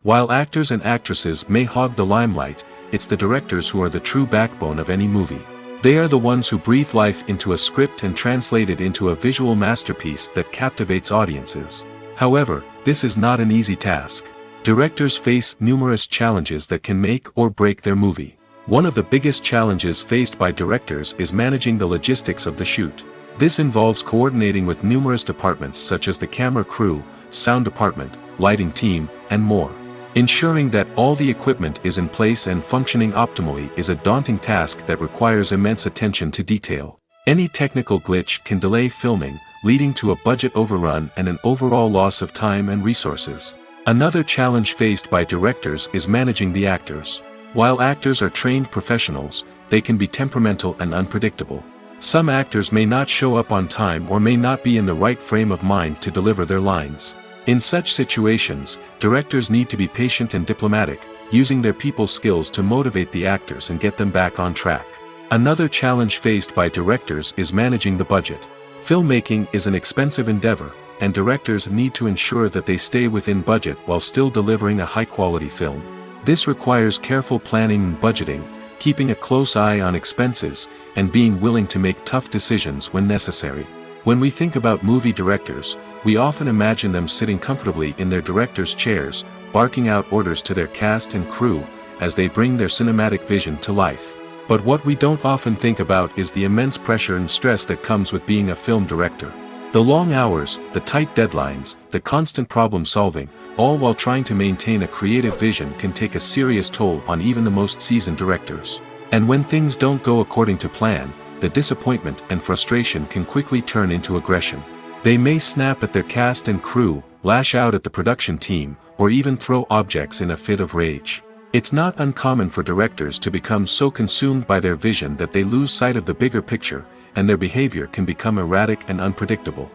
While actors and actresses may hog the limelight, it's the directors who are the true backbone of any movie. They are the ones who breathe life into a script and translate it into a visual masterpiece that captivates audiences. However, this is not an easy task. Directors face numerous challenges that can make or break their movie. One of the biggest challenges faced by directors is managing the logistics of the shoot. This involves coordinating with numerous departments such as the camera crew, sound department, lighting team, and more. Ensuring that all the equipment is in place and functioning optimally is a daunting task that requires immense attention to detail. Any technical glitch can delay filming, leading to a budget overrun and an overall loss of time and resources. Another challenge faced by directors is managing the actors. While actors are trained professionals, they can be temperamental and unpredictable. Some actors may not show up on time or may not be in the right frame of mind to deliver their lines. In such situations, directors need to be patient and diplomatic, using their people skills to motivate the actors and get them back on track. Another challenge faced by directors is managing the budget. Filmmaking is an expensive endeavor, and directors need to ensure that they stay within budget while still delivering a high-quality film. This requires careful planning and budgeting, keeping a close eye on expenses, and being willing to make tough decisions when necessary. When we think about movie directors, we often imagine them sitting comfortably in their director's chairs, barking out orders to their cast and crew, as they bring their cinematic vision to life. But what we don't often think about is the immense pressure and stress that comes with being a film director. The long hours, the tight deadlines, the constant problem solving, all while trying to maintain a creative vision can take a serious toll on even the most seasoned directors. And when things don't go according to plan, the disappointment and frustration can quickly turn into aggression. They may snap at their cast and crew, lash out at the production team, or even throw objects in a fit of rage. It's not uncommon for directors to become so consumed by their vision that they lose sight of the bigger picture, and their behavior can become erratic and unpredictable.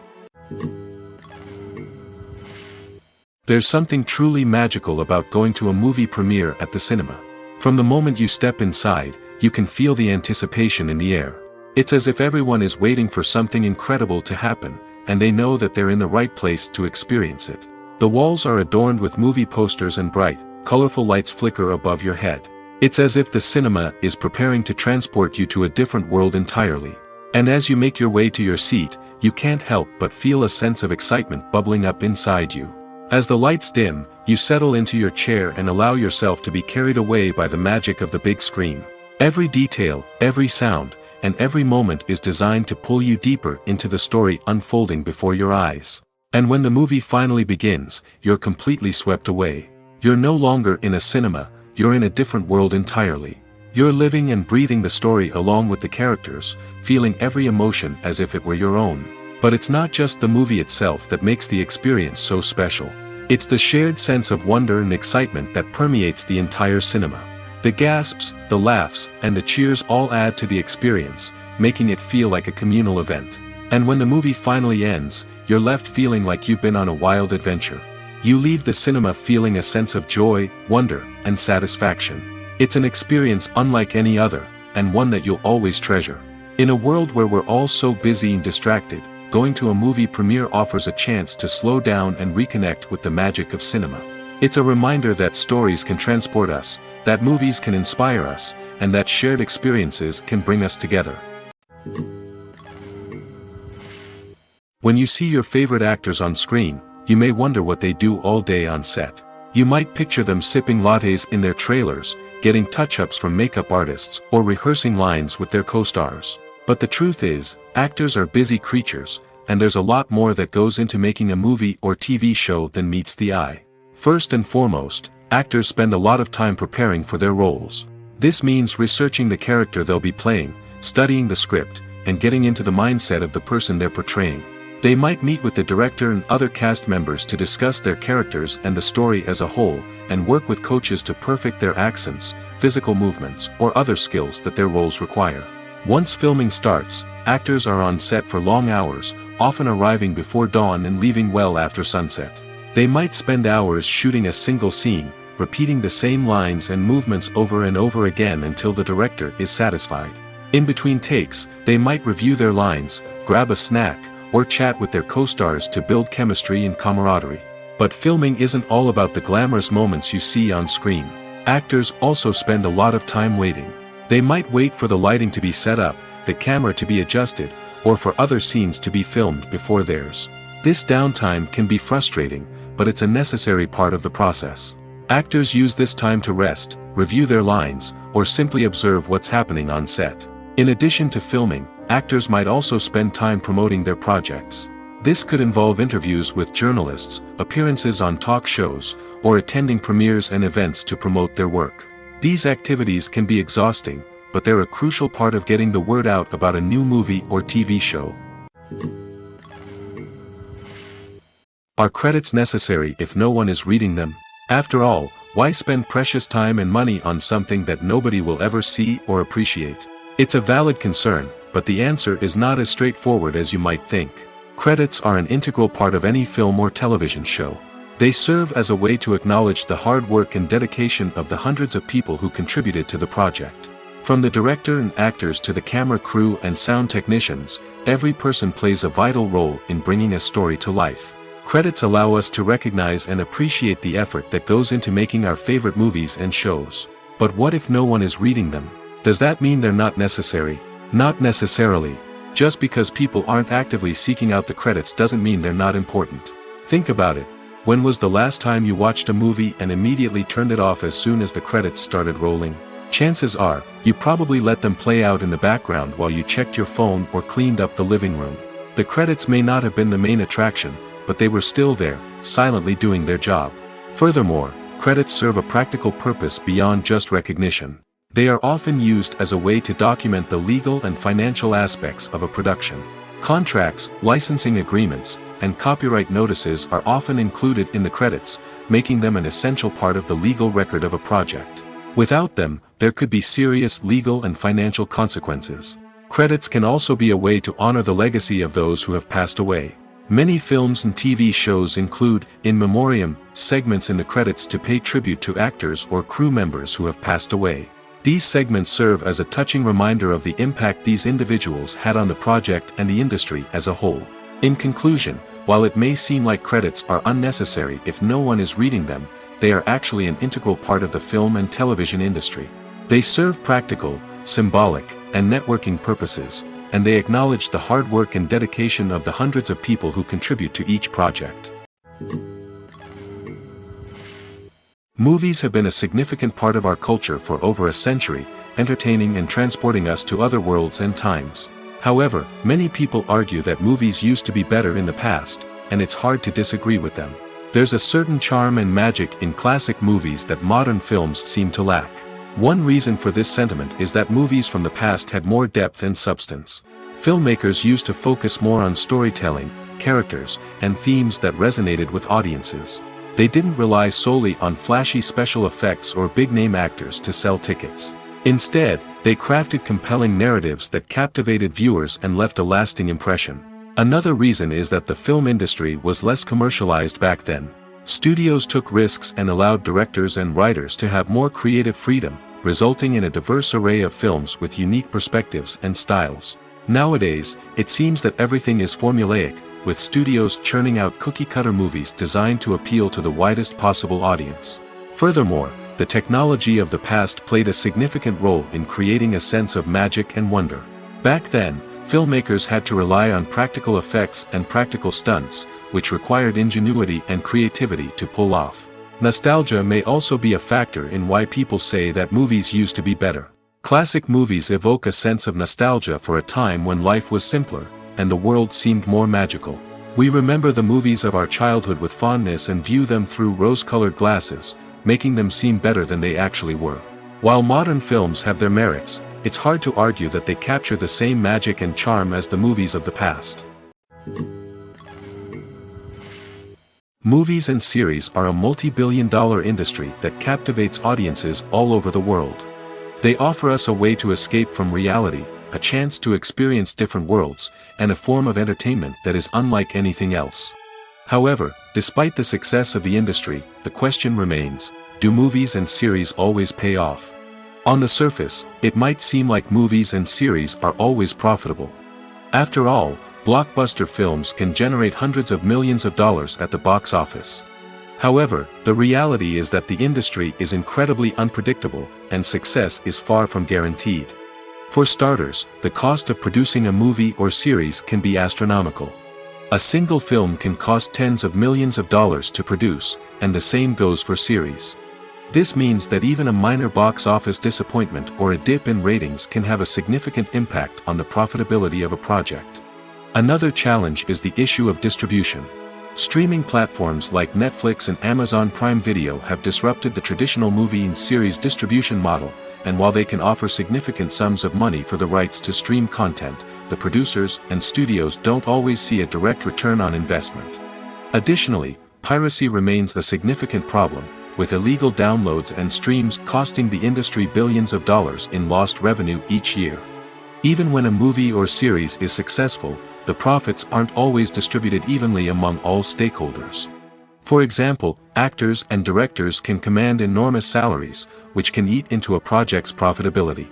There's something truly magical about going to a movie premiere at the cinema. From the moment you step inside, you can feel the anticipation in the air. It's as if everyone is waiting for something incredible to happen, and they know that they're in the right place to experience it. The walls are adorned with movie posters and bright, colorful lights flicker above your head. It's as if the cinema is preparing to transport you to a different world entirely. And as you make your way to your seat, you can't help but feel a sense of excitement bubbling up inside you. As the lights dim, you settle into your chair and allow yourself to be carried away by the magic of the big screen. Every detail, every sound, and every moment is designed to pull you deeper into the story unfolding before your eyes. And when the movie finally begins, you're completely swept away. You're no longer in a cinema, you're in a different world entirely. You're living and breathing the story along with the characters, feeling every emotion as if it were your own. But it's not just the movie itself that makes the experience so special. It's the shared sense of wonder and excitement that permeates the entire cinema. The gasps, the laughs, and the cheers all add to the experience, making it feel like a communal event. And when the movie finally ends, you're left feeling like you've been on a wild adventure. You leave the cinema feeling a sense of joy, wonder, and satisfaction. It's an experience unlike any other, and one that you'll always treasure. In a world where we're all so busy and distracted, going to a movie premiere offers a chance to slow down and reconnect with the magic of cinema. It's a reminder that stories can transport us, that movies can inspire us, and that shared experiences can bring us together. When you see your favorite actors on screen, you may wonder what they do all day on set. You might picture them sipping lattes in their trailers, getting touch-ups from makeup artists, or rehearsing lines with their co-stars. But the truth is, actors are busy creatures, and there's a lot more that goes into making a movie or TV show than meets the eye. First and foremost, actors spend a lot of time preparing for their roles. This means researching the character they'll be playing, studying the script, and getting into the mindset of the person they're portraying. They might meet with the director and other cast members to discuss their characters and the story as a whole, and work with coaches to perfect their accents, physical movements, or other skills that their roles require. Once filming starts, actors are on set for long hours, often arriving before dawn and leaving well after sunset. They might spend hours shooting a single scene, repeating the same lines and movements over and over again until the director is satisfied. In between takes, they might review their lines, grab a snack, or chat with their co-stars to build chemistry and camaraderie. But filming isn't all about the glamorous moments you see on screen. Actors also spend a lot of time waiting. They might wait for the lighting to be set up, the camera to be adjusted, or for other scenes to be filmed before theirs. This downtime can be frustrating, but it's a necessary part of the process. Actors use this time to rest, review their lines, or simply observe what's happening on set. In addition to filming, actors might also spend time promoting their projects. This could involve interviews with journalists, appearances on talk shows, or attending premieres and events to promote their work. These activities can be exhausting, but they're a crucial part of getting the word out about a new movie or TV show. Are credits necessary if no one is reading them? After all, why spend precious time and money on something that nobody will ever see or appreciate? It's a valid concern, but the answer is not as straightforward as you might think. Credits are an integral part of any film or television show. They serve as a way to acknowledge the hard work and dedication of the hundreds of people who contributed to the project. From the director and actors to the camera crew and sound technicians, every person plays a vital role in bringing a story to life. Credits allow us to recognize and appreciate the effort that goes into making our favorite movies and shows. But what if no one is reading them? Does that mean they're not necessary? Not necessarily. Just because people aren't actively seeking out the credits doesn't mean they're not important. Think about it. When was the last time you watched a movie and immediately turned it off as soon as the credits started rolling? Chances are, you probably let them play out in the background while you checked your phone or cleaned up the living room. The credits may not have been the main attraction, but they were still there, silently doing their job. Furthermore, credits serve a practical purpose beyond just recognition. They are often used as a way to document the legal and financial aspects of a production. Contracts, licensing agreements, and copyright notices are often included in the credits, making them an essential part of the legal record of a project. Without them, there could be serious legal and financial consequences. Credits can also be a way to honor the legacy of those who have passed away. Many films and TV shows include, in memoriam, segments in the credits to pay tribute to actors or crew members who have passed away. These segments serve as a touching reminder of the impact these individuals had on the project and the industry as a whole. In conclusion, while it may seem like credits are unnecessary if no one is reading them, they are actually an integral part of the film and television industry. They serve practical, symbolic, and networking purposes, and they acknowledge the hard work and dedication of the hundreds of people who contribute to each project. Movies have been a significant part of our culture for over a century, entertaining and transporting us to other worlds and times. However, many people argue that movies used to be better in the past, and it's hard to disagree with them. There's a certain charm and magic in classic movies that modern films seem to lack. One reason for this sentiment is that movies from the past had more depth and substance. Filmmakers used to focus more on storytelling, characters, and themes that resonated with audiences. They didn't rely solely on flashy special effects or big-name actors to sell tickets. Instead, they crafted compelling narratives that captivated viewers and left a lasting impression. Another reason is that the film industry was less commercialized back then. Studios took risks and allowed directors and writers to have more creative freedom, resulting in a diverse array of films with unique perspectives and styles. Nowadays, it seems that everything is formulaic, with studios churning out cookie-cutter movies designed to appeal to the widest possible audience. Furthermore, the technology of the past played a significant role in creating a sense of magic and wonder. Back then, filmmakers had to rely on practical effects and practical stunts, which required ingenuity and creativity to pull off. Nostalgia may also be a factor in why people say that movies used to be better. Classic movies evoke a sense of nostalgia for a time when life was simpler, and the world seemed more magical. We remember the movies of our childhood with fondness and view them through rose-colored glasses, making them seem better than they actually were. While modern films have their merits, it's hard to argue that they capture the same magic and charm as the movies of the past. Movies and series are a multi-billion-dollar industry that captivates audiences all over the world. They offer us a way to escape from reality, a chance to experience different worlds, and a form of entertainment that is unlike anything else. However, despite the success of the industry, the question remains, do movies and series always pay off? On the surface, it might seem like movies and series are always profitable. After all, blockbuster films can generate hundreds of millions of dollars at the box office. However, the reality is that the industry is incredibly unpredictable, and success is far from guaranteed. For starters, the cost of producing a movie or series can be astronomical. A single film can cost tens of millions of dollars to produce, and the same goes for series. This means that even a minor box office disappointment or a dip in ratings can have a significant impact on the profitability of a project. Another challenge is the issue of distribution. Streaming platforms like Netflix and Amazon Prime Video have disrupted the traditional movie and series distribution model, and while they can offer significant sums of money for the rights to stream content, the producers and studios don't always see a direct return on investment. Additionally, piracy remains a significant problem, with illegal downloads and streams costing the industry billions of dollars in lost revenue each year. Even when a movie or series is successful, the profits aren't always distributed evenly among all stakeholders. For example, actors and directors can command enormous salaries, which can eat into a project's profitability.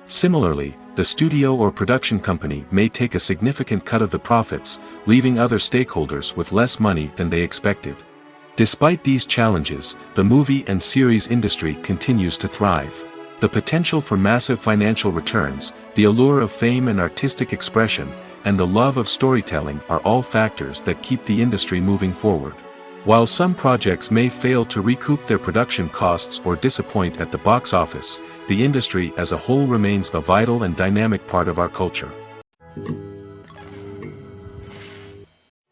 Similarly, the studio or production company may take a significant cut of the profits, leaving other stakeholders with less money than they expected. Despite these challenges, the movie and series industry continues to thrive. The potential for massive financial returns, the allure of fame and artistic expression, and the love of storytelling are all factors that keep the industry moving forward. While some projects may fail to recoup their production costs or disappoint at the box office, the industry as a whole remains a vital and dynamic part of our culture.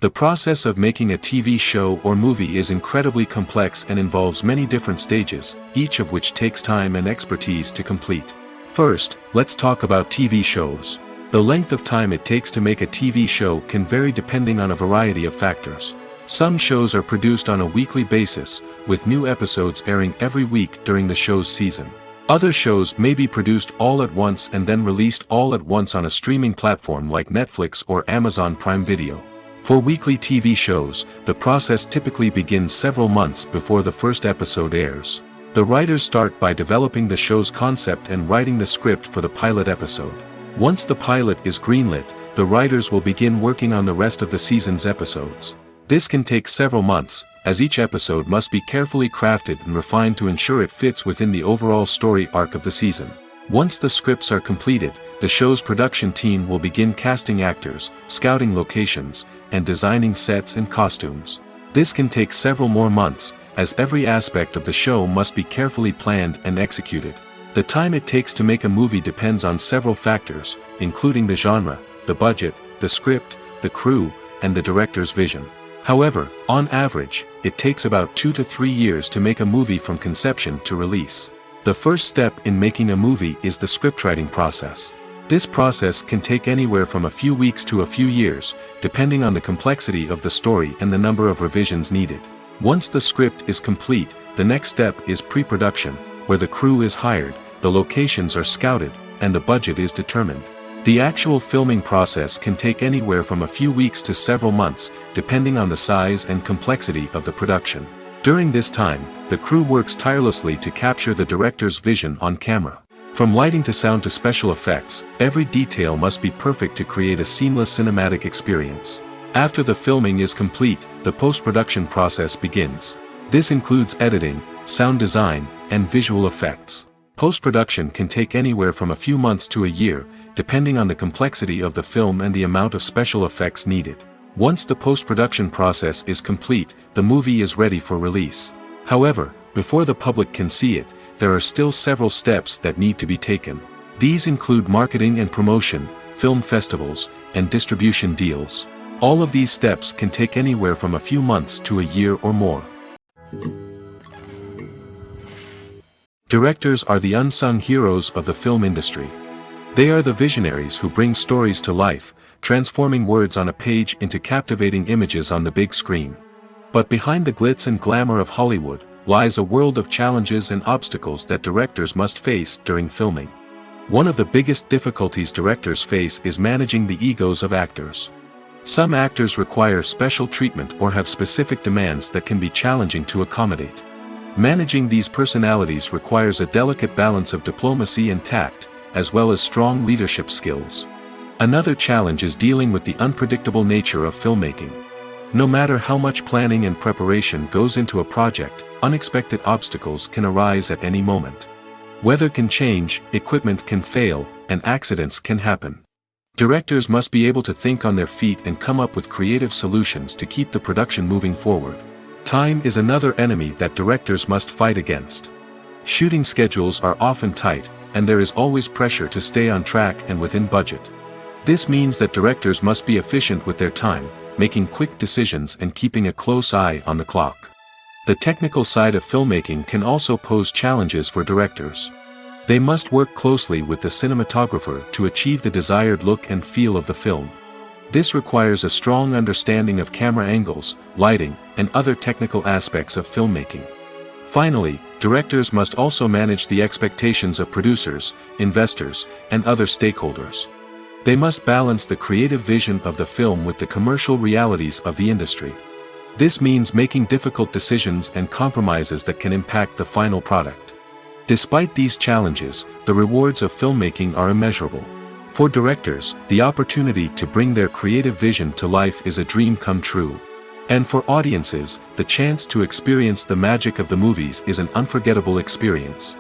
The process of making a TV show or movie is incredibly complex and involves many different stages, each of which takes time and expertise to complete. First, let's talk about TV shows. The length of time it takes to make a TV show can vary depending on a variety of factors. Some shows are produced on a weekly basis, with new episodes airing every week during the show's season. Other shows may be produced all at once and then released all at once on a streaming platform like Netflix or Amazon Prime Video. For weekly TV shows, the process typically begins several months before the first episode airs. The writers start by developing the show's concept and writing the script for the pilot episode. Once the pilot is greenlit, the writers will begin working on the rest of the season's episodes. This can take several months, as each episode must be carefully crafted and refined to ensure it fits within the overall story arc of the season. Once the scripts are completed, the show's production team will begin casting actors, scouting locations, and designing sets and costumes. This can take several more months, as every aspect of the show must be carefully planned and executed. The time it takes to make a movie depends on several factors, including the genre, the budget, the script, the crew, and the director's vision. However, on average, it takes about 2 to 3 years to make a movie from conception to release. The first step in making a movie is the scriptwriting process. This process can take anywhere from a few weeks to a few years, depending on the complexity of the story and the number of revisions needed. Once the script is complete, the next step is pre-production, where the crew is hired, the locations are scouted, and the budget is determined. The actual filming process can take anywhere from a few weeks to several months, depending on the size and complexity of the production. During this time, the crew works tirelessly to capture the director's vision on camera. From lighting to sound to special effects, every detail must be perfect to create a seamless cinematic experience. After the filming is complete, the post-production process begins. This includes editing, sound design, and visual effects. Post-production can take anywhere from a few months to a year, depending on the complexity of the film and the amount of special effects needed. Once the post-production process is complete, the movie is ready for release. However, before the public can see it, there are still several steps that need to be taken. These include marketing and promotion, film festivals, and distribution deals. All of these steps can take anywhere from a few months to a year or more. Directors are the unsung heroes of the film industry. They are the visionaries who bring stories to life, transforming words on a page into captivating images on the big screen. But behind the glitz and glamour of Hollywood, lies a world of challenges and obstacles that directors must face during filming. One of the biggest difficulties directors face is managing the egos of actors. Some actors require special treatment or have specific demands that can be challenging to accommodate. Managing these personalities requires a delicate balance of diplomacy and tact, as well as strong leadership skills. Another challenge is dealing with the unpredictable nature of filmmaking. No matter how much planning and preparation goes into a project, unexpected obstacles can arise at any moment. Weather can change, equipment can fail, and accidents can happen. Directors must be able to think on their feet and come up with creative solutions to keep the production moving forward. Time is another enemy that directors must fight against. Shooting schedules are often tight, and there is always pressure to stay on track and within budget. This means that directors must be efficient with their time, making quick decisions and keeping a close eye on the clock. The technical side of filmmaking can also pose challenges for directors. They must work closely with the cinematographer to achieve the desired look and feel of the film. This requires a strong understanding of camera angles, lighting, and other technical aspects of filmmaking. Finally, directors must also manage the expectations of producers, investors, and other stakeholders. They must balance the creative vision of the film with the commercial realities of the industry. This means making difficult decisions and compromises that can impact the final product. Despite these challenges, the rewards of filmmaking are immeasurable. For directors, the opportunity to bring their creative vision to life is a dream come true. And for audiences, the chance to experience the magic of the movies is an unforgettable experience.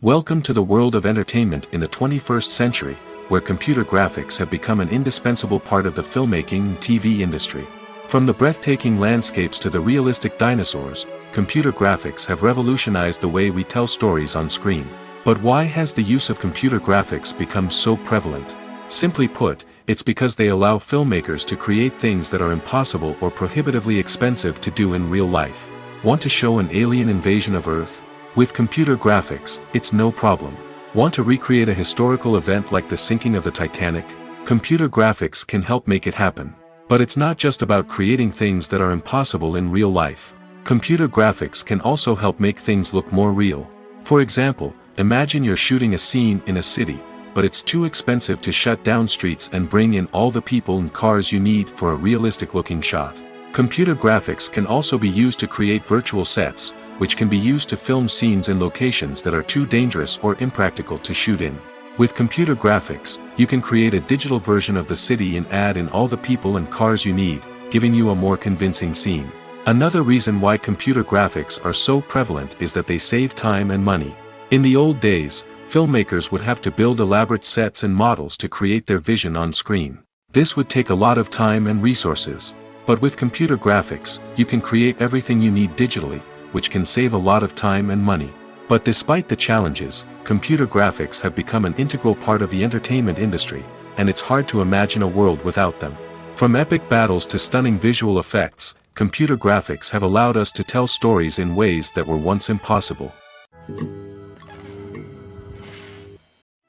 Welcome to the world of entertainment in the 21st century, where computer graphics have become an indispensable part of the filmmaking and TV industry. From the breathtaking landscapes to the realistic dinosaurs, computer graphics have revolutionized the way we tell stories on screen. But why has the use of computer graphics become so prevalent? Simply put, it's because they allow filmmakers to create things that are impossible or prohibitively expensive to do in real life. Want to show an alien invasion of Earth? With computer graphics, it's no problem. Want to recreate a historical event like the sinking of the Titanic? Computer graphics can help make it happen. But it's not just about creating things that are impossible in real life. Computer graphics can also help make things look more real. For example, imagine you're shooting a scene in a city, but it's too expensive to shut down streets and bring in all the people and cars you need for a realistic-looking shot. Computer graphics can also be used to create virtual sets, which can be used to film scenes in locations that are too dangerous or impractical to shoot in. With computer graphics, you can create a digital version of the city and add in all the people and cars you need, giving you a more convincing scene. Another reason why computer graphics are so prevalent is that they save time and money. In the old days, filmmakers would have to build elaborate sets and models to create their vision on screen. This would take a lot of time and resources. But with computer graphics, you can create everything you need digitally, which can save a lot of time and money. But despite the challenges, computer graphics have become an integral part of the entertainment industry, and it's hard to imagine a world without them. From epic battles to stunning visual effects, computer graphics have allowed us to tell stories in ways that were once impossible.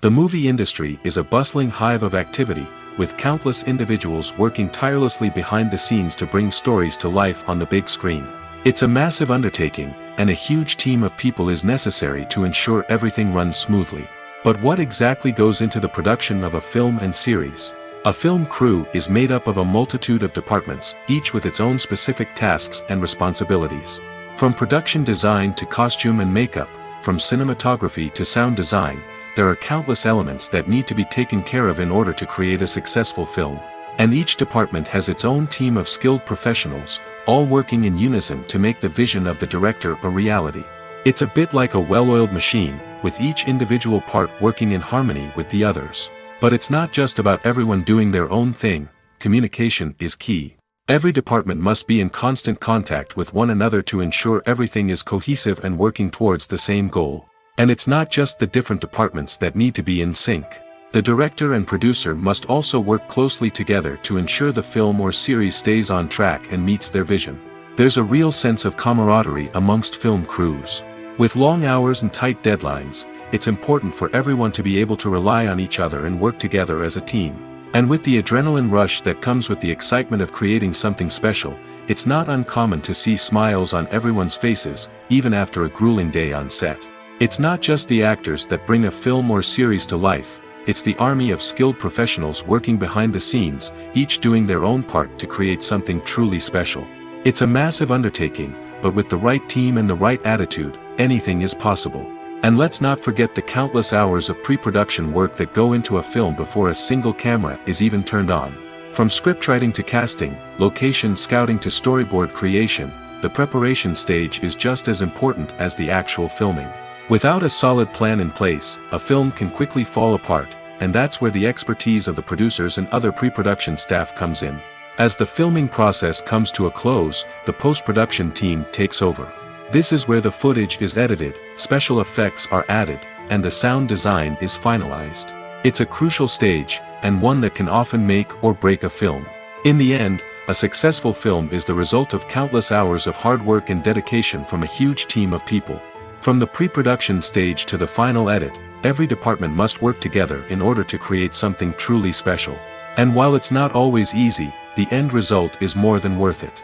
The movie industry is a bustling hive of activity, with countless individuals working tirelessly behind the scenes to bring stories to life on the big screen. It's a massive undertaking, and a huge team of people is necessary to ensure everything runs smoothly. But what exactly goes into the production of a film and series? A film crew is made up of a multitude of departments, each with its own specific tasks and responsibilities. From production design to costume and makeup, from cinematography to sound design, there are countless elements that need to be taken care of in order to create a successful film. And each department has its own team of skilled professionals, all working in unison to make the vision of the director a reality. It's a bit like a well-oiled machine, with each individual part working in harmony with the others. But it's not just about everyone doing their own thing. Communication is key. Every department must be in constant contact with one another to ensure everything is cohesive and working towards the same goal. And it's not just the different departments that need to be in sync. The director and producer must also work closely together to ensure the film or series stays on track and meets their vision. There's a real sense of camaraderie amongst film crews. With long hours and tight deadlines, it's important for everyone to be able to rely on each other and work together as a team. And with the adrenaline rush that comes with the excitement of creating something special, it's not uncommon to see smiles on everyone's faces, even after a grueling day on set. It's not just the actors that bring a film or series to life, it's the army of skilled professionals working behind the scenes, each doing their own part to create something truly special. It's a massive undertaking, but with the right team and the right attitude, anything is possible. And let's not forget the countless hours of pre-production work that go into a film before a single camera is even turned on. From scriptwriting to casting, location scouting to storyboard creation, the preparation stage is just as important as the actual filming. Without a solid plan in place, a film can quickly fall apart, and that's where the expertise of the producers and other pre-production staff comes in. As the filming process comes to a close, the post-production team takes over. This is where the footage is edited, special effects are added, and the sound design is finalized. It's a crucial stage, and one that can often make or break a film. In the end, a successful film is the result of countless hours of hard work and dedication from a huge team of people. From the pre-production stage to the final edit, every department must work together in order to create something truly special. And while it's not always easy, the end result is more than worth it.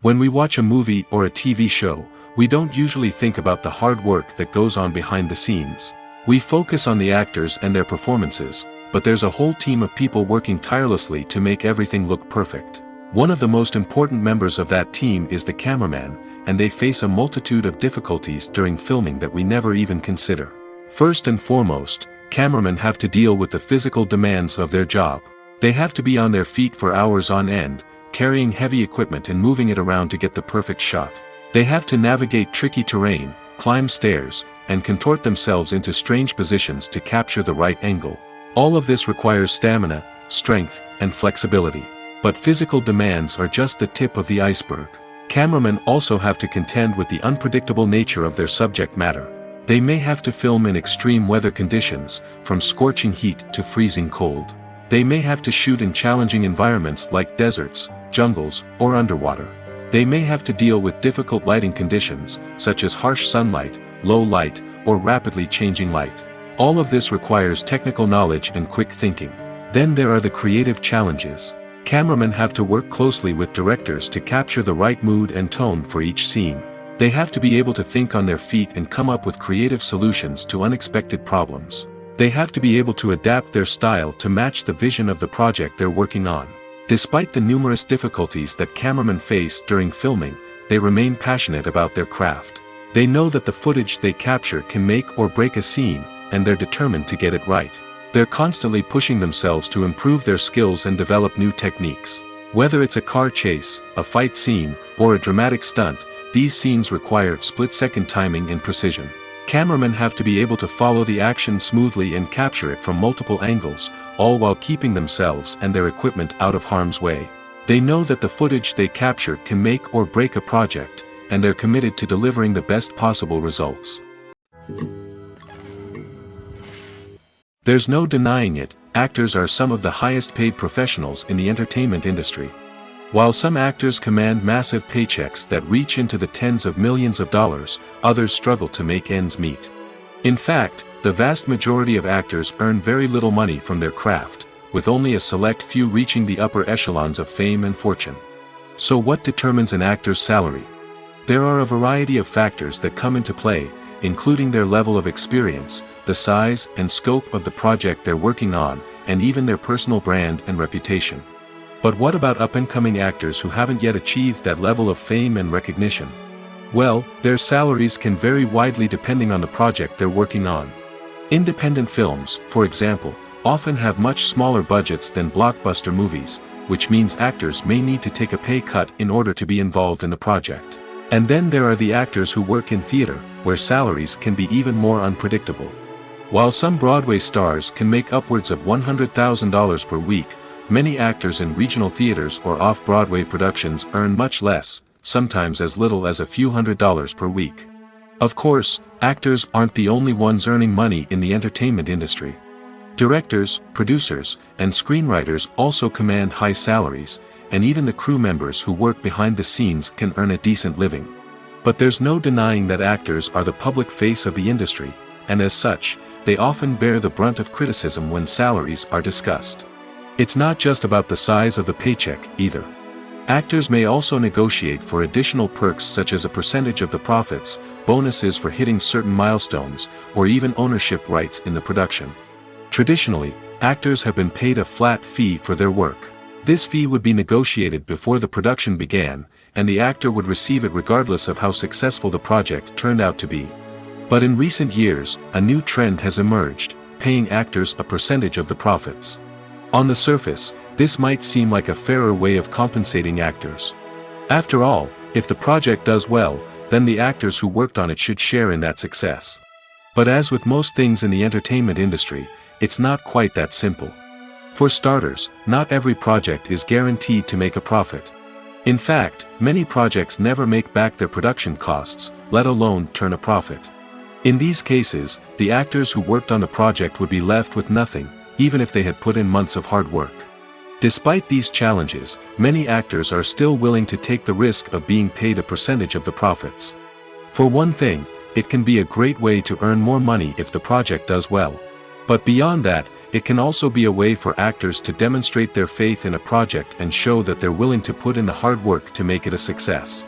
When we watch a movie or a TV show, we don't usually think about the hard work that goes on behind the scenes. We focus on the actors and their performances, but there's a whole team of people working tirelessly to make everything look perfect. One of the most important members of that team is the cameraman, and they face a multitude of difficulties during filming that we never even consider. First and foremost, cameramen have to deal with the physical demands of their job. They have to be on their feet for hours on end, carrying heavy equipment and moving it around to get the perfect shot. They have to navigate tricky terrain, climb stairs, and contort themselves into strange positions to capture the right angle. All of this requires stamina, strength, and flexibility. But physical demands are just the tip of the iceberg. Cameramen also have to contend with the unpredictable nature of their subject matter. They may have to film in extreme weather conditions, from scorching heat to freezing cold. They may have to shoot in challenging environments like deserts, jungles, or underwater. They may have to deal with difficult lighting conditions, such as harsh sunlight, low light, or rapidly changing light. All of this requires technical knowledge and quick thinking. Then there are the creative challenges. Cameramen have to work closely with directors to capture the right mood and tone for each scene. They have to be able to think on their feet and come up with creative solutions to unexpected problems. They have to be able to adapt their style to match the vision of the project they're working on. Despite the numerous difficulties that cameramen face during filming, they remain passionate about their craft. They know that the footage they capture can make or break a scene, and they're determined to get it right. They're constantly pushing themselves to improve their skills and develop new techniques. Whether it's a car chase, a fight scene, or a dramatic stunt, these scenes require split-second timing and precision. Cameramen have to be able to follow the action smoothly and capture it from multiple angles, all while keeping themselves and their equipment out of harm's way. They know that the footage they capture can make or break a project, and they're committed to delivering the best possible results. There's no denying it, actors are some of the highest-paid professionals in the entertainment industry. While some actors command massive paychecks that reach into the tens of millions of dollars, others struggle to make ends meet. In fact, the vast majority of actors earn very little money from their craft, with only a select few reaching the upper echelons of fame and fortune. So what determines an actor's salary? There are a variety of factors that come into play, including their level of experience, the size and scope of the project they're working on, and even their personal brand and reputation. But what about up-and-coming actors who haven't yet achieved that level of fame and recognition? Well, their salaries can vary widely depending on the project they're working on. Independent films, for example, often have much smaller budgets than blockbuster movies, which means actors may need to take a pay cut in order to be involved in the project. And then there are the actors who work in theater, where salaries can be even more unpredictable. While some Broadway stars can make upwards of $100,000 per week, many actors in regional theaters or off-Broadway productions earn much less, sometimes as little as a few $100s per week. Of course, actors aren't the only ones earning money in the entertainment industry. Directors, producers, and screenwriters also command high salaries, and even the crew members who work behind the scenes can earn a decent living. But there's no denying that actors are the public face of the industry, and as such, they often bear the brunt of criticism when salaries are discussed. It's not just about the size of the paycheck, either. Actors may also negotiate for additional perks such as a percentage of the profits, bonuses for hitting certain milestones, or even ownership rights in the production. Traditionally, actors have been paid a flat fee for their work. This fee would be negotiated before the production began, and the actor would receive it regardless of how successful the project turned out to be. But in recent years, a new trend has emerged, paying actors a percentage of the profits. On the surface, this might seem like a fairer way of compensating actors. After all, if the project does well, then the actors who worked on it should share in that success. But as with most things in the entertainment industry, it's not quite that simple. For starters, not every project is guaranteed to make a profit. In fact, many projects never make back their production costs, let alone turn a profit. In these cases, the actors who worked on the project would be left with nothing, even if they had put in months of hard work. Despite these challenges, many actors are still willing to take the risk of being paid a percentage of the profits. For one thing, it can be a great way to earn more money if the project does well. But beyond that, it can also be a way for actors to demonstrate their faith in a project and show that they're willing to put in the hard work to make it a success.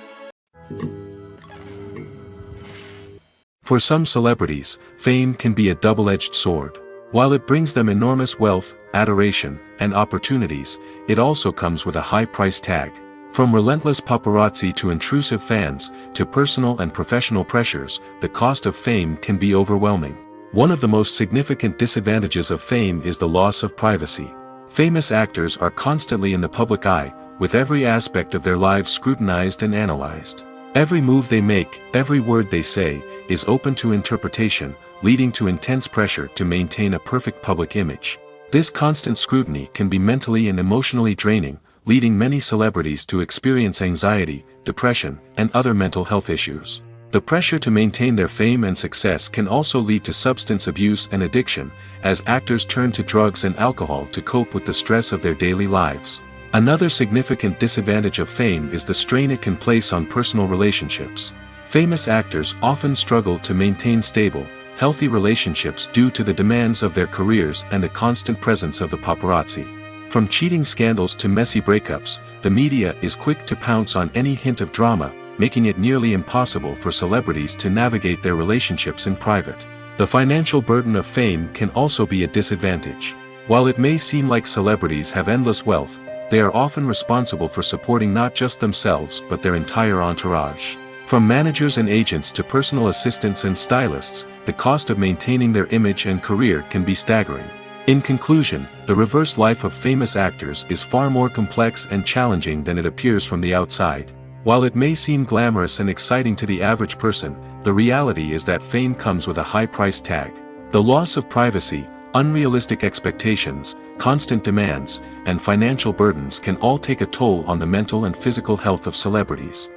For some celebrities, fame can be a double-edged sword. While it brings them enormous wealth, adoration, and opportunities, it also comes with a high price tag. From relentless paparazzi to intrusive fans, to personal and professional pressures, the cost of fame can be overwhelming. One of the most significant disadvantages of fame is the loss of privacy. Famous actors are constantly in the public eye, with every aspect of their lives scrutinized and analyzed. Every move they make, every word they say, is open to interpretation, leading to intense pressure to maintain a perfect public image. This constant scrutiny can be mentally and emotionally draining, leading many celebrities to experience anxiety, depression, and other mental health issues. The pressure to maintain their fame and success can also lead to substance abuse and addiction, as actors turn to drugs and alcohol to cope with the stress of their daily lives. Another significant disadvantage of fame is the strain it can place on personal relationships. Famous actors often struggle to maintain stable, healthy relationships due to the demands of their careers and the constant presence of the paparazzi. From cheating scandals to messy breakups, the media is quick to pounce on any hint of drama, making it nearly impossible for celebrities to navigate their relationships in private. The financial burden of fame can also be a disadvantage. While it may seem like celebrities have endless wealth, they are often responsible for supporting not just themselves but their entire entourage. From managers and agents to personal assistants and stylists, the cost of maintaining their image and career can be staggering. In conclusion, the reverse life of famous actors is far more complex and challenging than it appears from the outside. While it may seem glamorous and exciting to the average person, the reality is that fame comes with a high price tag. The loss of privacy, unrealistic expectations, constant demands, and financial burdens can all take a toll on the mental and physical health of celebrities.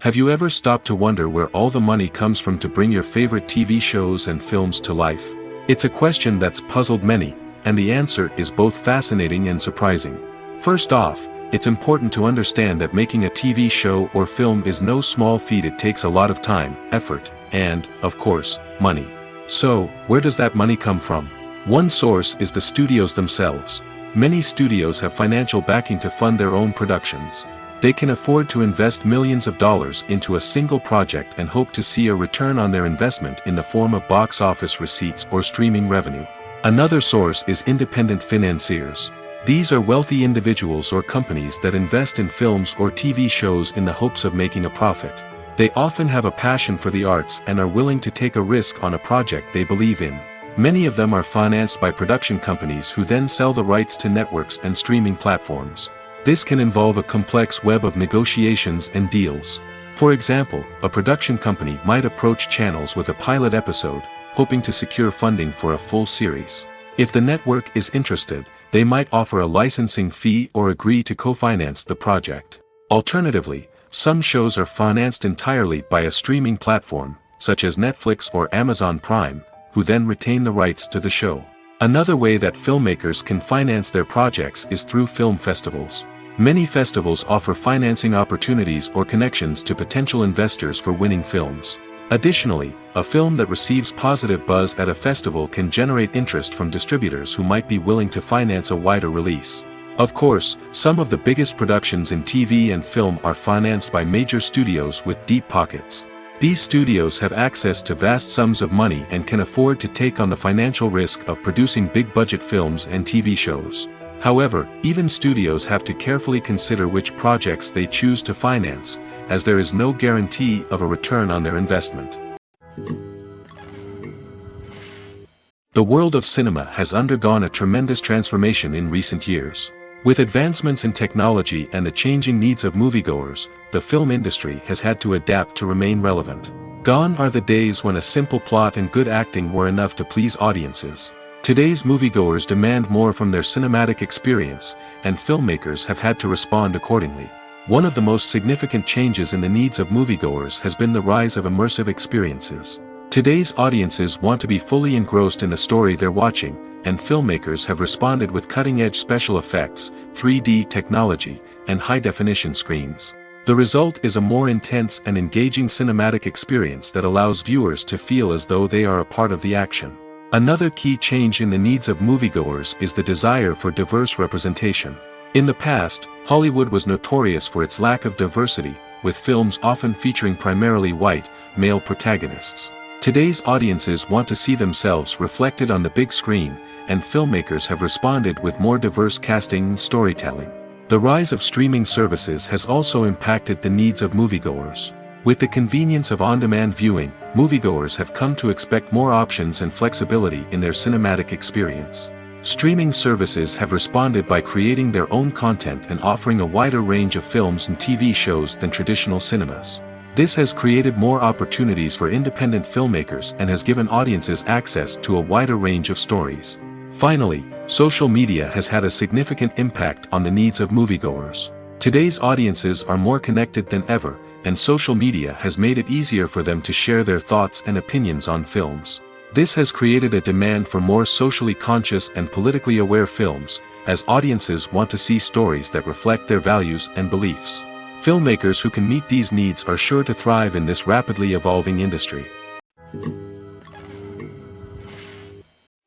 Have you ever stopped to wonder where all the money comes from to bring your favorite TV shows and films to life? It's a question that's puzzled many, and the answer is both fascinating and surprising. First off, it's important to understand that making a TV show or film is no small feat. It takes a lot of time, effort, and, of course, money. So, where does that money come from? One source is the studios themselves. Many studios have financial backing to fund their own productions. They can afford to invest millions of dollars into a single project and hope to see a return on their investment in the form of box office receipts or streaming revenue. Another source is independent financiers. These are wealthy individuals or companies that invest in films or TV shows in the hopes of making a profit. They often have a passion for the arts and are willing to take a risk on a project they believe in. Many of them are financed by production companies who then sell the rights to networks and streaming platforms. This can involve a complex web of negotiations and deals. For example, a production company might approach channels with a pilot episode, hoping to secure funding for a full series. If the network is interested, they might offer a licensing fee or agree to co-finance the project. Alternatively, some shows are financed entirely by a streaming platform, such as Netflix or Amazon Prime, who then retain the rights to the show. Another way that filmmakers can finance their projects is through film festivals. Many festivals offer financing opportunities or connections to potential investors for winning films. Additionally, a film that receives positive buzz at a festival can generate interest from distributors who might be willing to finance a wider release. Of course, some of the biggest productions in TV and film are financed by major studios with deep pockets. These studios have access to vast sums of money and can afford to take on the financial risk of producing big-budget films and TV shows. However, even studios have to carefully consider which projects they choose to finance, as there is no guarantee of a return on their investment. The world of cinema has undergone a tremendous transformation in recent years. With advancements in technology and the changing needs of moviegoers, the film industry has had to adapt to remain relevant. Gone are the days when a simple plot and good acting were enough to please audiences. Today's moviegoers demand more from their cinematic experience, and filmmakers have had to respond accordingly. One of the most significant changes in the needs of moviegoers has been the rise of immersive experiences. Today's audiences want to be fully engrossed in the story they're watching, and filmmakers have responded with cutting-edge special effects, 3D technology, and high-definition screens. The result is a more intense and engaging cinematic experience that allows viewers to feel as though they are a part of the action. Another key change in the needs of moviegoers is the desire for diverse representation. In the past, Hollywood was notorious for its lack of diversity, with films often featuring primarily white, male protagonists. Today's audiences want to see themselves reflected on the big screen, and filmmakers have responded with more diverse casting and storytelling. The rise of streaming services has also impacted the needs of moviegoers. With the convenience of on-demand viewing, moviegoers have come to expect more options and flexibility in their cinematic experience. Streaming services have responded by creating their own content and offering a wider range of films and TV shows than traditional cinemas. This has created more opportunities for independent filmmakers and has given audiences access to a wider range of stories. Finally, social media has had a significant impact on the needs of moviegoers. Today's audiences are more connected than ever, and social media has made it easier for them to share their thoughts and opinions on films. This has created a demand for more socially conscious and politically aware films, as audiences want to see stories that reflect their values and beliefs. Filmmakers who can meet these needs are sure to thrive in this rapidly evolving industry.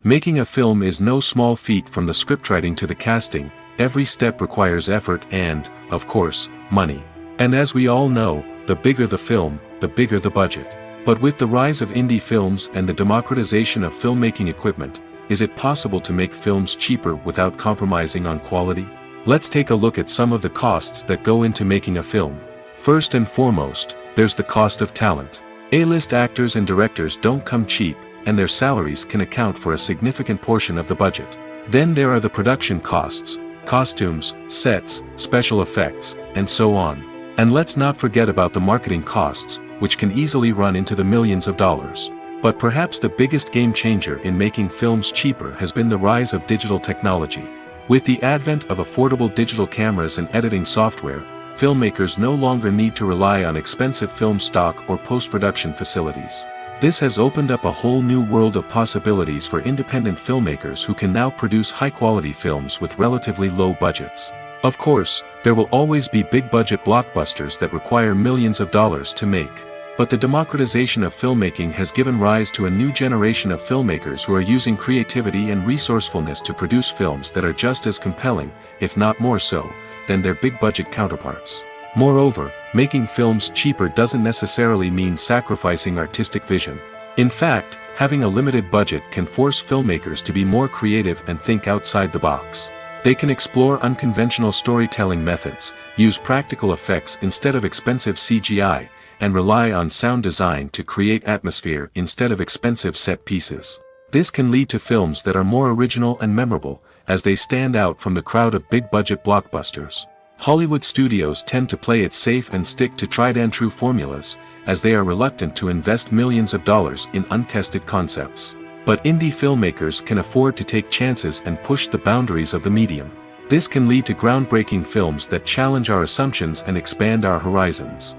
Making a film is no small feat. From the scriptwriting to the casting, every step requires effort and, of course, money. And as we all know, the bigger the film, the bigger the budget. But with the rise of indie films and the democratization of filmmaking equipment, is it possible to make films cheaper without compromising on quality? Let's take a look at some of the costs that go into making a film. First and foremost, there's the cost of talent. A-list actors and directors don't come cheap, and their salaries can account for a significant portion of the budget. Then there are the production costs, costumes, sets, special effects, and so on. And let's not forget about the marketing costs, which can easily run into the millions of dollars. But perhaps the biggest game changer in making films cheaper has been the rise of digital technology. With the advent of affordable digital cameras and editing software, filmmakers no longer need to rely on expensive film stock or post-production facilities. This has opened up a whole new world of possibilities for independent filmmakers who can now produce high-quality films with relatively low budgets. Of course, there will always be big-budget blockbusters that require millions of dollars to make. But the democratization of filmmaking has given rise to a new generation of filmmakers who are using creativity and resourcefulness to produce films that are just as compelling, if not more so, than their big-budget counterparts. Moreover, making films cheaper doesn't necessarily mean sacrificing artistic vision. In fact, having a limited budget can force filmmakers to be more creative and think outside the box. They can explore unconventional storytelling methods, use practical effects instead of expensive CGI, and rely on sound design to create atmosphere instead of expensive set pieces. This can lead to films that are more original and memorable, as they stand out from the crowd of big-budget blockbusters. Hollywood studios tend to play it safe and stick to tried-and-true formulas, as they are reluctant to invest millions of dollars in untested concepts. But indie filmmakers can afford to take chances and push the boundaries of the medium. This can lead to groundbreaking films that challenge our assumptions and expand our horizons.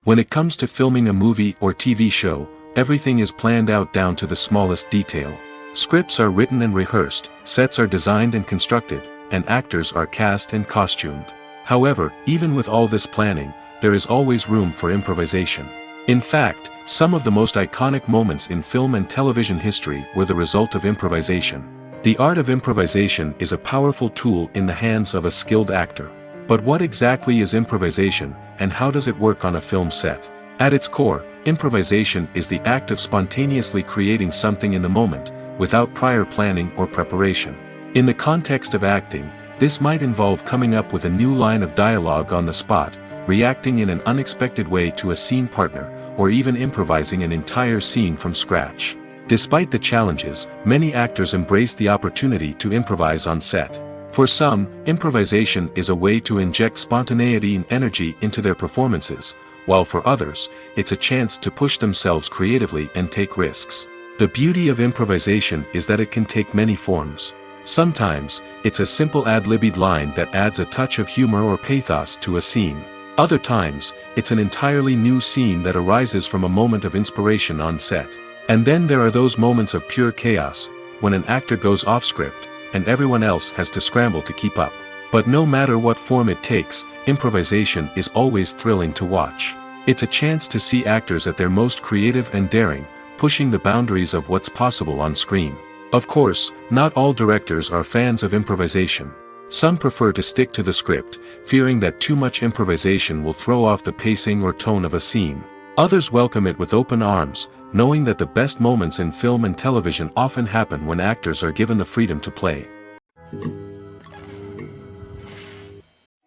When it comes to filming a movie or TV show, everything is planned out down to the smallest detail. Scripts are written and rehearsed, sets are designed and constructed, and actors are cast and costumed. However, even with all this planning, there is always room for improvisation. In fact, some of the most iconic moments in film and television history were the result of improvisation. The art of improvisation is a powerful tool in the hands of a skilled actor. But what exactly is improvisation, and how does it work on a film set? At its core, improvisation is the act of spontaneously creating something in the moment, without prior planning or preparation. In the context of acting, this might involve coming up with a new line of dialogue on the spot, reacting in an unexpected way to a scene partner, or even improvising an entire scene from scratch. Despite the challenges, many actors embrace the opportunity to improvise on set. For some, improvisation is a way to inject spontaneity and energy into their performances, while for others, it's a chance to push themselves creatively and take risks. The beauty of improvisation is that it can take many forms. Sometimes, it's a simple ad-libbed line that adds a touch of humor or pathos to a scene. Other times, it's an entirely new scene that arises from a moment of inspiration on set. And then there are those moments of pure chaos, when an actor goes off script, and everyone else has to scramble to keep up. But no matter what form it takes, improvisation is always thrilling to watch. It's a chance to see actors at their most creative and daring, pushing the boundaries of what's possible on screen. Of course, not all directors are fans of improvisation. Some prefer to stick to the script, fearing that too much improvisation will throw off the pacing or tone of a scene. Others welcome it with open arms, knowing that the best moments in film and television often happen when actors are given the freedom to play.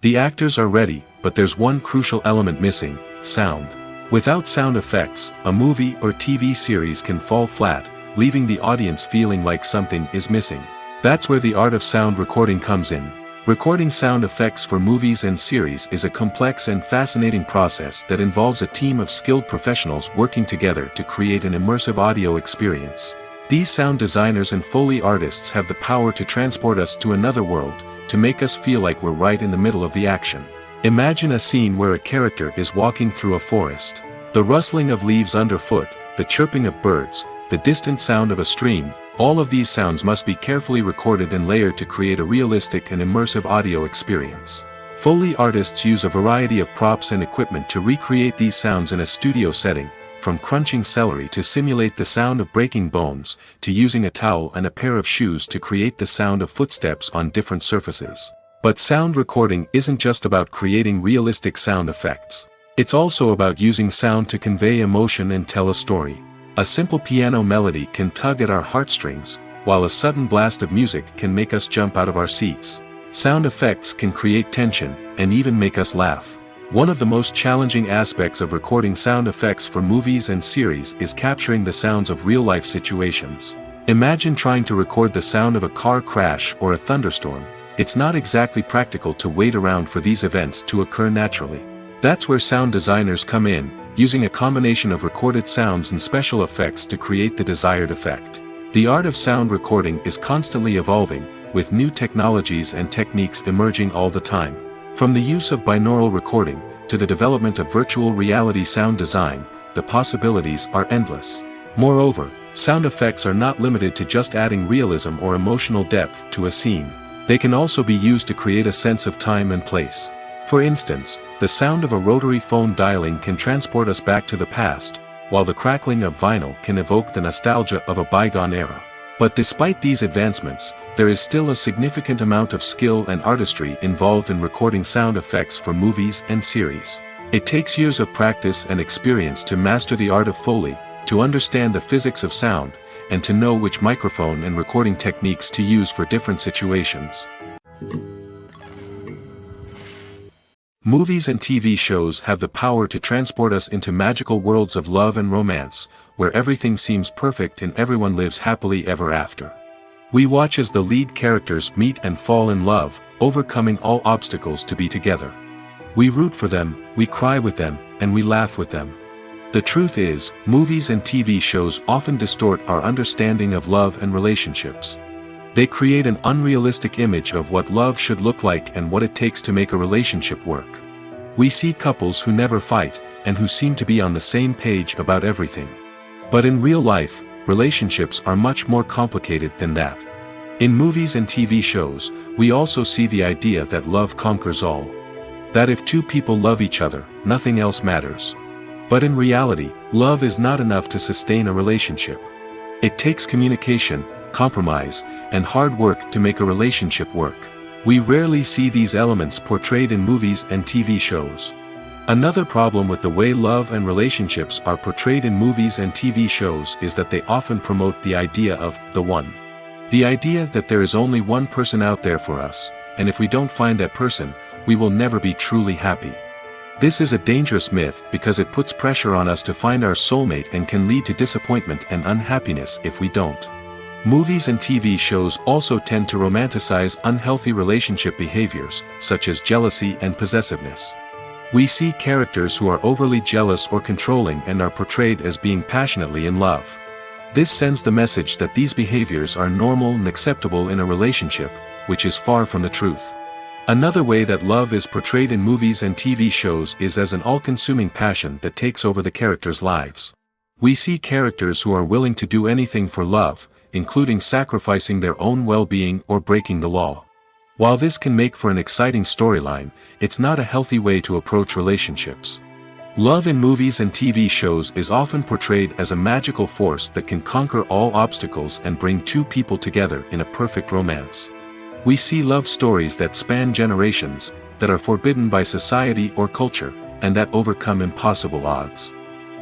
The actors are ready, but there's one crucial element missing: sound. Without sound effects, a movie or TV series can fall flat, leaving the audience feeling like something is missing. That's where the art of sound recording comes in. Recording sound effects for movies and series is a complex and fascinating process that involves a team of skilled professionals working together to create an immersive audio experience. These sound designers and Foley artists have the power to transport us to another world, to make us feel like we're right in the middle of the action. Imagine a scene where a character is walking through a forest. The rustling of leaves underfoot, the chirping of birds, the distant sound of a stream, all of these sounds must be carefully recorded and layered to create a realistic and immersive audio experience. Foley artists use a variety of props and equipment to recreate these sounds in a studio setting, from crunching celery to simulate the sound of breaking bones, to using a towel and a pair of shoes to create the sound of footsteps on different surfaces. But sound recording isn't just about creating realistic sound effects. It's also about using sound to convey emotion and tell a story. A simple piano melody can tug at our heartstrings, while a sudden blast of music can make us jump out of our seats. Sound effects can create tension, and even make us laugh. One of the most challenging aspects of recording sound effects for movies and series is capturing the sounds of real-life situations. Imagine trying to record the sound of a car crash or a thunderstorm. It's not exactly practical to wait around for these events to occur naturally. That's where sound designers come in, using a combination of recorded sounds and special effects to create the desired effect. The art of sound recording is constantly evolving, with new technologies and techniques emerging all the time. From the use of binaural recording, to the development of virtual reality sound design, the possibilities are endless. Moreover, sound effects are not limited to just adding realism or emotional depth to a scene. They can also be used to create a sense of time and place. For instance, the sound of a rotary phone dialing can transport us back to the past, while the crackling of vinyl can evoke the nostalgia of a bygone era. But despite these advancements, there is still a significant amount of skill and artistry involved in recording sound effects for movies and series. It takes years of practice and experience to master the art of Foley, to understand the physics of sound, and to know which microphone and recording techniques to use for different situations. Movies and TV shows have the power to transport us into magical worlds of love and romance, where everything seems perfect and everyone lives happily ever after. We watch as the lead characters meet and fall in love, overcoming all obstacles to be together. We root for them, we cry with them, and we laugh with them. The truth is, movies and TV shows often distort our understanding of love and relationships. They create an unrealistic image of what love should look like and what it takes to make a relationship work. We see couples who never fight, and who seem to be on the same page about everything. But in real life, relationships are much more complicated than that. In movies and TV shows, we also see the idea that love conquers all. That if two people love each other, nothing else matters. But in reality, love is not enough to sustain a relationship. It takes communication, compromise, and hard work to make a relationship work. We rarely see these elements portrayed in movies and TV shows. Another problem with the way love and relationships are portrayed in movies and TV shows is that they often promote the idea of the one. The idea that there is only one person out there for us, and if we don't find that person, we will never be truly happy. This is a dangerous myth because it puts pressure on us to find our soulmate and can lead to disappointment and unhappiness if we don't. Movies and TV shows also tend to romanticize unhealthy relationship behaviors, such as jealousy and possessiveness. We see characters who are overly jealous or controlling and are portrayed as being passionately in love. This sends the message that these behaviors are normal and acceptable in a relationship, which is far from the truth. Another way that love is portrayed in movies and TV shows is as an all-consuming passion that takes over the characters' lives. We see characters who are willing to do anything for love, including sacrificing their own well-being or breaking the law. While this can make for an exciting storyline, it's not a healthy way to approach relationships. Love in movies and TV shows is often portrayed as a magical force that can conquer all obstacles and bring two people together in a perfect romance. We see love stories that span generations, that are forbidden by society or culture, and that overcome impossible odds.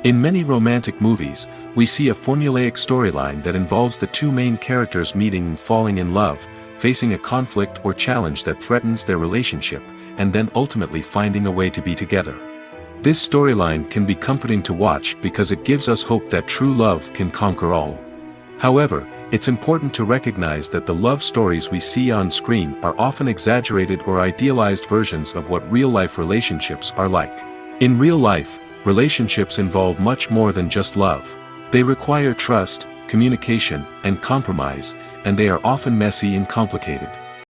In many romantic movies, we see a formulaic storyline that involves the two main characters meeting and falling in love, facing a conflict or challenge that threatens their relationship, and then ultimately finding a way to be together. This storyline can be comforting to watch because it gives us hope that true love can conquer all. However, it's important to recognize that the love stories we see on screen are often exaggerated or idealized versions of what real-life relationships are like. In real life, relationships involve much more than just love. They require trust, communication, and compromise, and they are often messy and complicated.